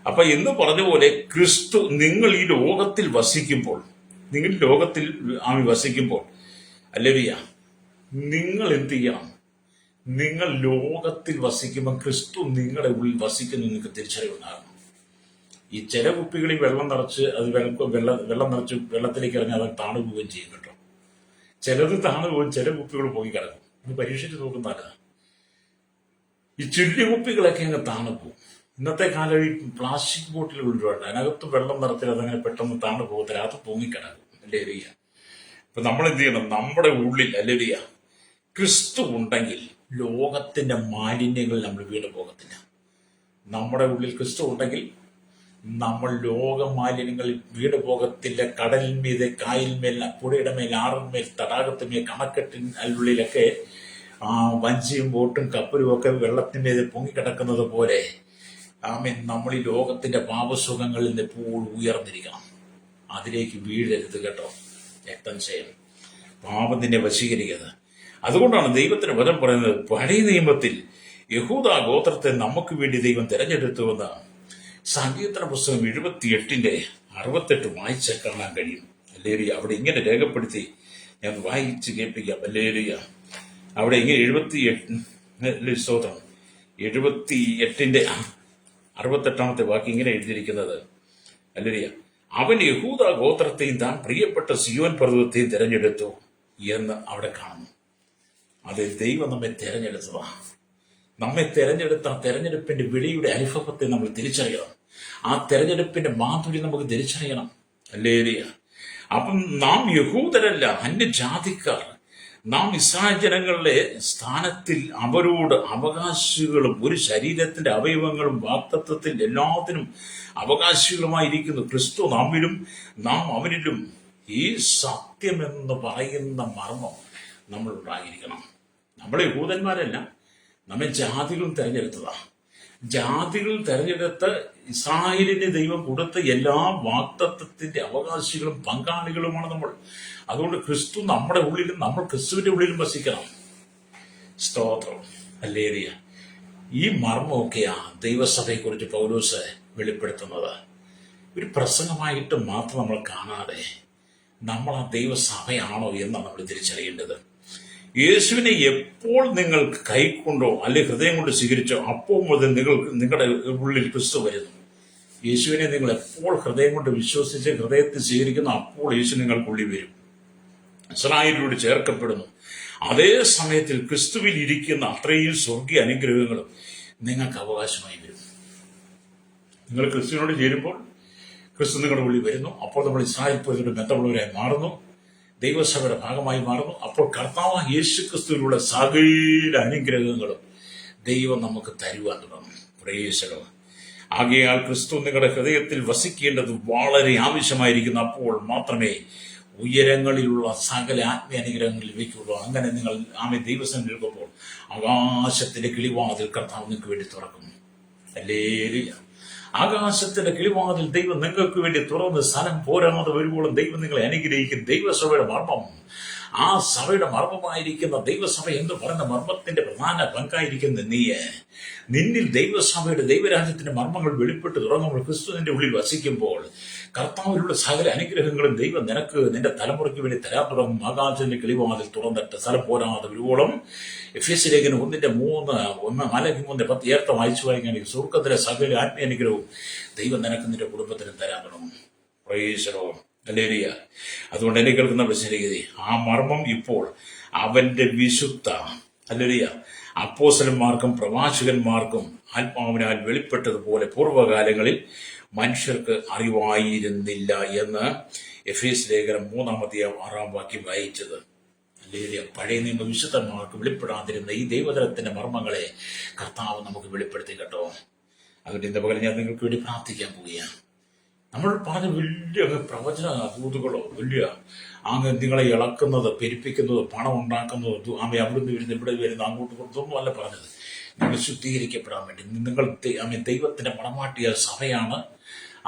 അപ്പൊ എന്ന് പറഞ്ഞ പോലെ ക്രിസ്തു നിങ്ങൾ ഈ ലോകത്തിൽ വസിക്കുമ്പോൾ, ഹല്ലേലൂയ, നിങ്ങൾ എന്ത് ചെയ്യണം? നിങ്ങൾ ലോകത്തിൽ വസിക്കുമ്പോൾ ക്രിസ്തു നിങ്ങളുടെ ഉള്ളിൽ വസിക്കുന്നു നിങ്ങൾക്ക് തിരിച്ചറിവുണ്ടാകണം. ഈ ചില കുപ്പികളിൽ വെള്ളം നിറച്ച് അത് വെള്ളം നിറച്ച് വെള്ളത്തിലേക്ക് ഇറങ്ങി അത് താണു പോവുകയും ചെയ്യും കേട്ടോ. ചിലത് താണു പോകും, ചില കുപ്പികൾ പോയി കിടക്കും. ഇത് പരീക്ഷിച്ച് നോക്കുന്നതല്ല. ഈ ചുരുളി കുപ്പികളൊക്കെ അങ്ങ് താണു പോകും. ഇന്നത്തെ കാലം ഈ പ്ലാസ്റ്റിക് ബോട്ടിലുകൾ ഒരുപാട്, അതിനകത്ത് വെള്ളം നിറച്ചാൽ അതങ്ങനെ പെട്ടെന്ന് താണു പോകത്തില്ല, അത് പൊങ്ങിക്കിടക്കും. ഹല്ലേലൂയ. അപ്പൊ നമ്മൾ എന്ത് ചെയ്യണം? നമ്മുടെ ഉള്ളിൽ, ഹല്ലേലൂയ, ക്രിസ്തു ഉണ്ടെങ്കിൽ ലോകത്തിന്റെ മാലിന്യങ്ങളിൽ നമ്മൾ വീണ് പോകത്തില്ല. നമ്മുടെ ഉള്ളിൽ ക്രിസ്തു ഉണ്ടെങ്കിൽ നമ്മൾ ലോക മാലിന്യങ്ങളിൽ വീണ് പോകത്തില്ല. കടലിന്മീതെ, കായലിന്മേൽ, പുഴയുടെ മേൽ, ആറിന്മേൽ, തടാകത്തിന്മേൽ, കണക്കെട്ടിനുള്ളിലൊക്കെ വഞ്ചിയും ബോട്ടും കപ്പലും ഒക്കെ വെള്ളത്തിന്മേൽ പൊങ്ങിക്കിടക്കുന്നത് പോലെ നമ്മൾ ഈ ലോകത്തിന്റെ പാപസുഖങ്ങളിൽ നിന്ന് എപ്പോഴും ഉയർന്നിരിക്കണം. അതിലേക്ക് വീഴരുത് കേട്ടോ. രക്തം ചെയ്യണം. പാപത്തിനെ വശീകരിക്കരുത്. അതുകൊണ്ടാണ് ദൈവത്തിന് വചനം പറയുന്നത്, പഴയ നിയമത്തിൽ യഹൂദ ഗോത്രത്തെ നമുക്ക് വേണ്ടി ദൈവം തിരഞ്ഞെടുത്തുവെന്ന് സങ്കീർത്തന പുസ്തകം 78:68 വായിച്ചാൽ കാണാൻ കഴിയും. ഹല്ലേലൂയ. അവിടെ ഇങ്ങനെ രേഖപ്പെടുത്തി ഞാൻ വായിച്ച് കേൾപ്പിക്കാം. ഹല്ലേലൂയ. അവിടെ ഇങ്ങനെ 78:68 വാക്യം ഇങ്ങനെ എഴുതിയിരിക്കുന്നത്, ഹല്ലേലൂയ, അവൻ യഹൂദ ഗോത്രത്തെയും താൻ പ്രിയപ്പെട്ട സിയോൻ പർവ്വതത്തെയും തിരഞ്ഞെടുത്തു എന്ന് അവിടെ കാണുന്നു. അത് ദൈവം നമ്മെ തിരഞ്ഞെടുത്തതാണ്. നമ്മെ തിരഞ്ഞെടുത്ത ആ തെരഞ്ഞെടുപ്പിന്റെ വിളിയുടെ അനുഭവത്തെ നമ്മൾ തിരിച്ചറിയണം. ആ തെരഞ്ഞെടുപ്പിന്റെ മാധുര്യം നമുക്ക് തിരിച്ചറിയണം. ഹല്ലേലൂയ. അപ്പം നാം യഹൂദരല്ല, അന്യജാതിക്കാർ. നാം ഇസ്രായേൽ ജനങ്ങളുടെ സ്ഥാനത്തിൽ അവരോട് അവകാശികളും ഒരു ശരീരത്തിന്റെ അവയവങ്ങളും വാഗ്ദത്തത്തിൽ എല്ലാത്തിനും അവകാശികളുമായിരിക്കുന്നു. ക്രിസ്തു നമ്മിലും നാം അവനിലും. ഈ സത്യമെന്ന് പറയുന്ന മർമ്മം നമ്മൾ ഉണ്ടായിരിക്കണം. നമ്മളെ യഹൂദന്മാരല്ല, നമ്മെ ജാതികൾ തെരഞ്ഞെടുത്തതാ. ജാതികൾ തെരഞ്ഞെടുത്ത് ഇസ്രായേലിന് ദൈവം കൊടുത്ത എല്ലാ വാഗ്ദത്തത്തിന്റെ അവകാശികളും പങ്കാളികളുമാണ് നമ്മൾ. അതുകൊണ്ട് ക്രിസ്തു നമ്മുടെ ഉള്ളിലും നമ്മൾ ക്രിസ്തുവിന്റെ ഉള്ളിലും വസിക്കണം. സ്തോത്രം. ഹല്ലേലൂയ. ഈ മർമ്മമൊക്കെയാ ദൈവസഭയെക്കുറിച്ച് പൗലോസ് വെളിപ്പെടുത്തുന്നത്. ഒരു പ്രസംഗമായിട്ട് മാത്രം നമ്മൾ കാണാതെ നമ്മൾ ആ ദൈവസഭയാണോ എന്നാണ് നമ്മൾ തിരിച്ചറിയേണ്ടത്. യേശുവിനെ എപ്പോൾ നിങ്ങൾ കൈക്കൊണ്ടോ അല്ലെങ്കിൽ ഹൃദയം കൊണ്ട് സ്വീകരിച്ചോ അപ്പോൾ മുതൽ നിങ്ങളുടെ ഉള്ളിൽ ക്രിസ്തു വരുന്നു. യേശുവിനെ നിങ്ങൾ എപ്പോൾ ഹൃദയം കൊണ്ട് വിശ്വസിച്ച് ഹൃദയത്തിൽ സ്വീകരിക്കുന്നു അപ്പോൾ യേശു നിങ്ങൾക്കുള്ളിൽ വരും. ഇസ്രായേലിനോട് ചേർക്കപ്പെടുന്നു. അതേ സമയത്തിൽ ക്രിസ്തുവിൽ ഇരിക്കുന്ന അത്രയും സ്വർഗീയ അനുഗ്രഹങ്ങളും നിങ്ങൾക്ക് അവകാശമായി വരും. നിങ്ങൾ ക്രിസ്തുവിനോട് ചേരുമ്പോൾ ക്രിസ്തു നിങ്ങളുടെ ഉള്ളിൽ വരുന്നു. അപ്പോൾ നമ്മൾ ഇസ്രായേൽ പോയതിനോട് ബന്ധമുള്ളവരായി മാറുന്നു, ദൈവസഭയുടെ ഭാഗമായി മാറുന്നു. അപ്പോൾ കർത്താവ് യേശു ക്രിസ്തുവിലുള്ള സകല അനുഗ്രഹങ്ങളും ദൈവം നമുക്ക് തരുവാൻ തുടങ്ങും. പ്രേക്ഷകർ, ആകയാൽ ക്രിസ്തു നിങ്ങളുടെ ഹൃദയത്തിൽ വസിക്കേണ്ടത് വളരെ ആവശ്യമായിരിക്കുന്നു. അപ്പോൾ മാത്രമേ ഉയരങ്ങളിലുള്ള സകല ആത്മീയ അനുഗ്രഹങ്ങൾ ലഭിക്കുള്ളൂ. അങ്ങനെ നിങ്ങൾ ദൈവസഭയിൽ നിൽക്കുമ്പോൾ ആകാശത്തിന്റെ കിളിവാതിൽ കർത്താവ് നിങ്ങൾക്ക് വേണ്ടി തുറക്കും. ഹല്ലേലൂയ. ആകാശത്തിന്റെ കിളിവാതിൽ ദൈവം നിങ്ങൾക്ക് വേണ്ടി തുറന്ന് സ്ഥലം പോരാതെ വരുമ്പോഴും ദൈവം നിങ്ങളെ അനുഗ്രഹിക്കും. ദൈവസഭയുടെ മർമ്മം, ആ സഭയുടെ മർമ്മമായിരിക്കുന്ന ദൈവസഭ എന്ന് പറയുന്ന മർമ്മത്തിന്റെ പ്രധാന പങ്കായിരിക്കുന്ന നിന്നിൽ ദൈവസഭയുടെ ദൈവരാജ്യത്തിന്റെ മർമ്മങ്ങൾ വെളിപ്പെട്ട് തുടങ്ങുമ്പോൾ, ക്രിസ്തുവിന്റെ ഉള്ളിൽ വസിക്കുമ്പോൾ, കർത്താവിലുള്ള സകല അനുഗ്രഹങ്ങളും ദൈവം നിനക്ക് നിന്റെ തലമുറയ്ക്ക് വേണ്ടി തരാൻ തുടങ്ങും. ആകാശത്തിന്റെ കിളിവാതിൽ തുറന്നിട്ട് സ്ഥലം പോരാതെ വരുവോളം. എഫേസ്യ ലേഖനം 1:3-10 ഏർത്ത വായിച്ചു വായിക്കുകയാണെങ്കിൽ സ്വർഗ്ഗത്തിലെ സകല ആത്മീയ അനുഗ്രഹവും ദൈവം നിനക്ക് നിന്റെ കുടുംബത്തിന് തരാൻ തുടങ്ങും. Price the lord. ഹല്ലേലൂയ. അതുകൊണ്ട് എന്നെ കേൾക്കുന്ന പ്രശ്നരീതി, ആ മർമ്മം ഇപ്പോൾ അവന്റെ വിശുദ്ധ ഹല്ലേലൂയ അപ്പോസ്തലന്മാർക്കും പ്രവാചകന്മാർക്കും ആത്മാവിനാൽ വെളിപ്പെട്ടതുപോലെ പൂർവ്വകാലങ്ങളിൽ മനുഷ്യർക്ക് അറിവായിരുന്നില്ല എന്ന് എഫേസ്യ ലേഖനം 3:6 വായിച്ചത്. ഹല്ലേലൂയ. പഴയ നിയമ വിശുദ്ധന്മാർക്ക് വെളിപ്പെടാതിരുന്ന ഈ ദൈവതലത്തിന്റെ മർമ്മങ്ങളെ കർത്താവ് നമുക്ക് വെളിപ്പെടുത്തി കേട്ടോ. അതുകൊണ്ട് ഇന്ന് പകരം ഞാൻ നിങ്ങൾക്ക് വേണ്ടി പ്രാർത്ഥിക്കാൻ പോവുകയാണ്. നമ്മൾ പറഞ്ഞ വലിയ പ്രവചന ദൂതുകളോ വലിയ നിങ്ങളെ ഇളക്കുന്നത്, പെരുപ്പിക്കുന്നത്, പണം ഉണ്ടാക്കുന്നത്, അവിടുന്ന് വരുന്ന ഇവിടെ വരുന്ന അങ്ങോട്ട് കൊടുത്തൊന്നും അല്ല പറഞ്ഞത്. നിങ്ങൾ ശുദ്ധീകരിക്കപ്പെടാൻ വേണ്ടി നിങ്ങൾ ദൈവത്തിന്റെ മണമാട്ടിയ സഭയാണ്.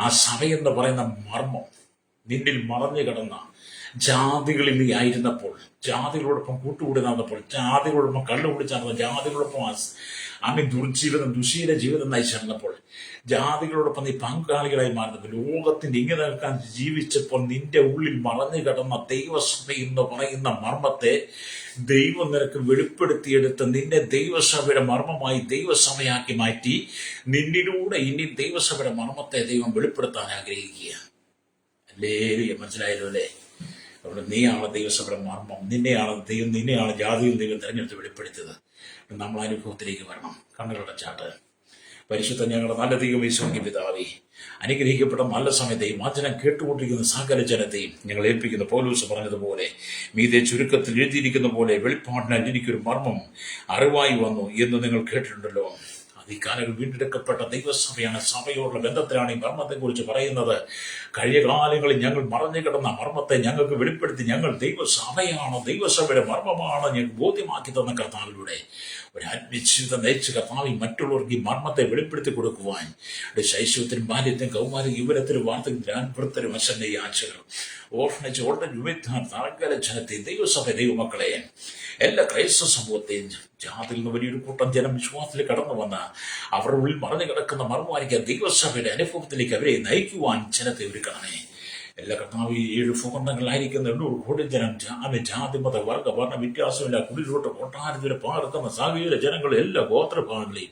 ആ സഭയെന്ന് പറയുന്ന മർമ്മം നിന്നിൽ മറഞ്ഞു കിടന്ന ജാതികളിൽ നീ ആയിരുന്നപ്പോൾ, ജാതികളോടൊപ്പം കൂട്ടുകൂടി നടന്നപ്പോൾ, ജാതികളോടൊപ്പം കള്ളുകുടിച്ച് നടന്ന, ജാതികളോടൊപ്പം ദുർജീവിതം ദുശീല ജീവിതം നയിച്ചിരുന്നപ്പോൾ, ജാതികളോടൊപ്പം നീ പങ്കാളികളായി മാറുന്നപ്പോൾ, ലോകത്തിന്റെ ഇങ്ങനെ നിൽക്കാൻ ജീവിച്ചപ്പോൾ നിന്റെ ഉള്ളിൽ മറഞ്ഞു കിടന്ന ദൈവസഭ എന്ന് പറയുന്ന മർമ്മത്തെ ദൈവം നിനക്ക് വെളിപ്പെടുത്തിയെടുത്ത് നിന്നെ ദൈവസഭയുടെ മർമ്മമായി ദൈവസഭയാക്കി മാറ്റി നിന്നിലൂടെ ഇനി ദൈവസഭയുടെ മർമ്മത്തെ ദൈവം വെളിപ്പെടുത്താൻ ആഗ്രഹിക്കുക. അല്ലേ? മനസ്സിലായല്ലോ അല്ലേ? അവിടെ നീയാണ് ദൈവസഭയുടെ മർമ്മം. നിന്നെയാണ് ജാതിയിൽ ദൈവം തെരഞ്ഞെടുത്ത് വെളിപ്പെടുത്തിയത്. നമ്മൾ അനുഭവത്തിലേക്ക് വരണം. കണ്ണുകളുടെ ചാട്ട്. പരിശുദ്ധ ഞങ്ങളുടെ നല്ല ദൈവം യേശുവിന്റെ പിതാവേ, അനുഗ്രഹിക്കപ്പെട്ട നല്ല സമയത്തെയും വചനം കേട്ടുകൊണ്ടിരിക്കുന്ന സകല ജനത്തെയും ഞങ്ങൾ ഏൽപ്പിക്കുന്ന പൗലോസ് പറഞ്ഞതുപോലെ മീതെ ചുരുക്കത്തിൽ എഴുതിയിരിക്കുന്ന പോലെ വെളിപ്പാടിനാൽ എനിക്കൊരു മർമ്മം അറിവായി വന്നു എന്ന് നിങ്ങൾ കേട്ടിട്ടുണ്ടല്ലോ. ഈ കാലങ്ങൾ വീണ്ടെടുക്കപ്പെട്ട ദൈവസഭയാണ്. സഭയോടുള്ള ബന്ധത്തിലാണ് ഈ മർമ്മത്തെക്കുറിച്ച് പറയുന്നത്. കഴിഞ്ഞ കാലങ്ങളിൽ ഞങ്ങൾ മറഞ്ഞു കിടന്ന മർമ്മത്തെ ഞങ്ങൾക്ക് വെളിപ്പെടുത്തി ഞങ്ങൾ ദൈവസഭയാണ്, ദൈവസഭയുടെ മർമ്മമാണ് ഞങ്ങൾക്ക് ബോധ്യമാക്കി തന്ന കർത്താവിലൂടെ ഒരു ആത്മീയജീവിതം നയിച്ച് കർത്താവ് മറ്റുള്ളവർക്ക് ഈ മർമ്മത്തെ വെളിപ്പെടുത്തി കൊടുക്കുവാൻ ശൈശവത്തിനും ബാല്യത്തിനും കൗമാരം യുവനത്തിനും വാർത്തരും അച്ഛൻ്റെ യാചകരും ഓർഫനേജ് ഓൾറെഡി വിവിധാൻ താഴ്കല ജനത്തെ ദൈവസഭ ദൈവമക്കളെ എല്ലാ ക്രൈസ്തവ സമൂഹത്തെയും ജാതിയിൽ നിന്ന് വലിയൊരു കൂട്ടം ജനം വിശ്വാസത്തിൽ കടന്നു വന്ന അവരുടെ ഉള്ളിൽ മറഞ്ഞു കിടക്കുന്ന മർമ്മമായിരിക്കാൻ ദൈവസഭയുടെ അനുഭവത്തിലേക്ക് അവരെ നയിക്കുവാൻ ജനത്തെ ഒരുക്കണമേ. എല്ലാ കർത്താവ് 7 ഭൂഖണ്ഡങ്ങളായിരിക്കുന്ന 800 കോടി ജനം ജാതി മത വർഗ വർണ്ണ വ്യത്യാസമില്ല കുടിലോട്ട് കൊട്ടാരത്തിൽ പാർക്കുന്ന സാമൂഹിക ജനങ്ങൾ എല്ലാ ഗോത്രഭാഗങ്ങളെയും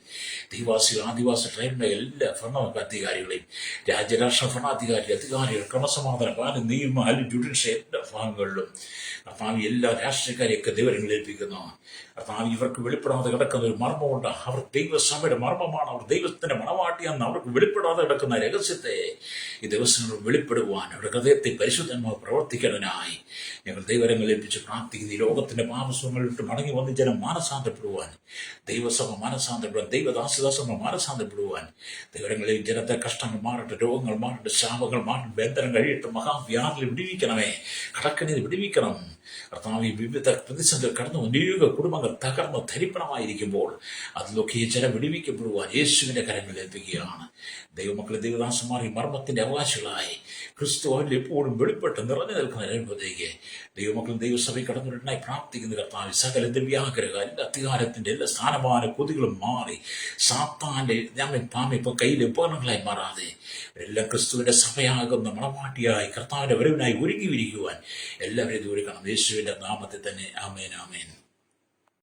ദൈവാസികൾ ആദിവാസി ട്രൈബിന്റെ എല്ലാ ഭരണാധികാരികളെയും രാജ്യരാഷ്ട്ര അധികാരികൾ ക്രമസമാധാന പാലം നിയമ ജുഡീഷ്യൽ എല്ലാ ഭാഗങ്ങളിലും കർത്താവ് എല്ലാ രാഷ്ട്രീയക്കാരെയൊക്കെ ദൈവങ്ങൾ ഏൽപ്പിക്കുന്നു. കർത്താവ് ഇവർക്ക് വെളിപ്പെടാതെ കിടക്കുന്ന ഒരു മർമ്മമുണ്ട്. അവർ ദൈവസഭയുടെ മർമ്മമാണ്. അവർ ദൈവത്തിന്റെ മണവാട്ടിയാന്ന് അവർക്ക് വെളിപ്പെടാതെ കിടക്കുന്ന രഹസ്യത്തെ ഈ ദിവസങ്ങൾ വെളിപ്പെടുവാൻ അവരുടെ ഹൃദയത്തെ പരിശുദ്ധന്മാർ പ്രവർത്തിക്കുന്നതിനായി ഞങ്ങൾ ദൈവരങ്ങൾ ഏൽപ്പിച്ച് പ്രാർത്ഥിക്കുന്ന ഈ ലോകത്തിന്റെ പാപസ്വങ്ങളിട്ട് മടങ്ങി വന്ന് ജനം മാനസാന്തരപ്പെടുവാൻ, ദൈവസഭ മാനസാന്തരപ്പെടുവാൻ, ദൈവദാസദാസന്മാർ മാനസാന്തരപ്പെടുവാൻ, ദൈവരങ്ങളിൽ ജനത്തെ കഷ്ടങ്ങൾ മാറട്ടെ, രോഗങ്ങൾ മാറട്ടെ, ശാപങ്ങൾ മാറട്ടെ, ബന്ധനം കഴിയട്ടെ, മഹാവ്യാധിയിൽ വിടിവിക്കണമേ, കടക്കണിയിൽ വിടിവിക്കണം. കർത്താവ് വിവിധ പ്രതിസന്ധികൾ കടന്നു അനേക കുടുംബങ്ങൾ തകർന്ന് ധരിപ്പണമായിരിക്കുമ്പോൾ അതിലൊക്കെ ഈ ജനം വിടിവിക്കപ്പെടുവാൻ യേശുവിന്റെ കരങ്ങളിൽ ഏൽപ്പിക്കുകയാണ്. ദൈവമക്കളെ ദൈവദാസന്മാർ ഈ മർമ്മത്തിന്റെ അവകാശികളായി ക്രിസ്തു അവരിൽ എപ്പോഴും വെളിപ്പെട്ട് നിറഞ്ഞു നിൽക്കുന്ന അനുഭവത്തേക്ക് ദൈവമക്കളും ദൈവസഭയിൽ കടന്നുവരുന്നതിനായി പ്രാർത്ഥിക്കുന്ന കർത്താവ് സകല ദിവ്യാഗ്രഹ എല്ലാ അധികാരത്തിന്റെ എല്ലാ സ്ഥാനമാന കൊതികളും മാറി സാത്താന്റെ ഇപ്പൊ കയ്യിലെ ഉപകരണങ്ങളായി മാറാതെ എല്ലാം ക്രിസ്തുവിന്റെ സഭയാകുന്ന മണവാട്ടിയായി കർത്താവിന്റെ വരവിനായി ഒരുങ്ങിയിരിക്കുവാൻ എല്ലാവരെയും ഒരുക്കണം. യേശുവിന്റെ നാമത്തിൽ തന്നെ ആമേൻ ആമേൻ.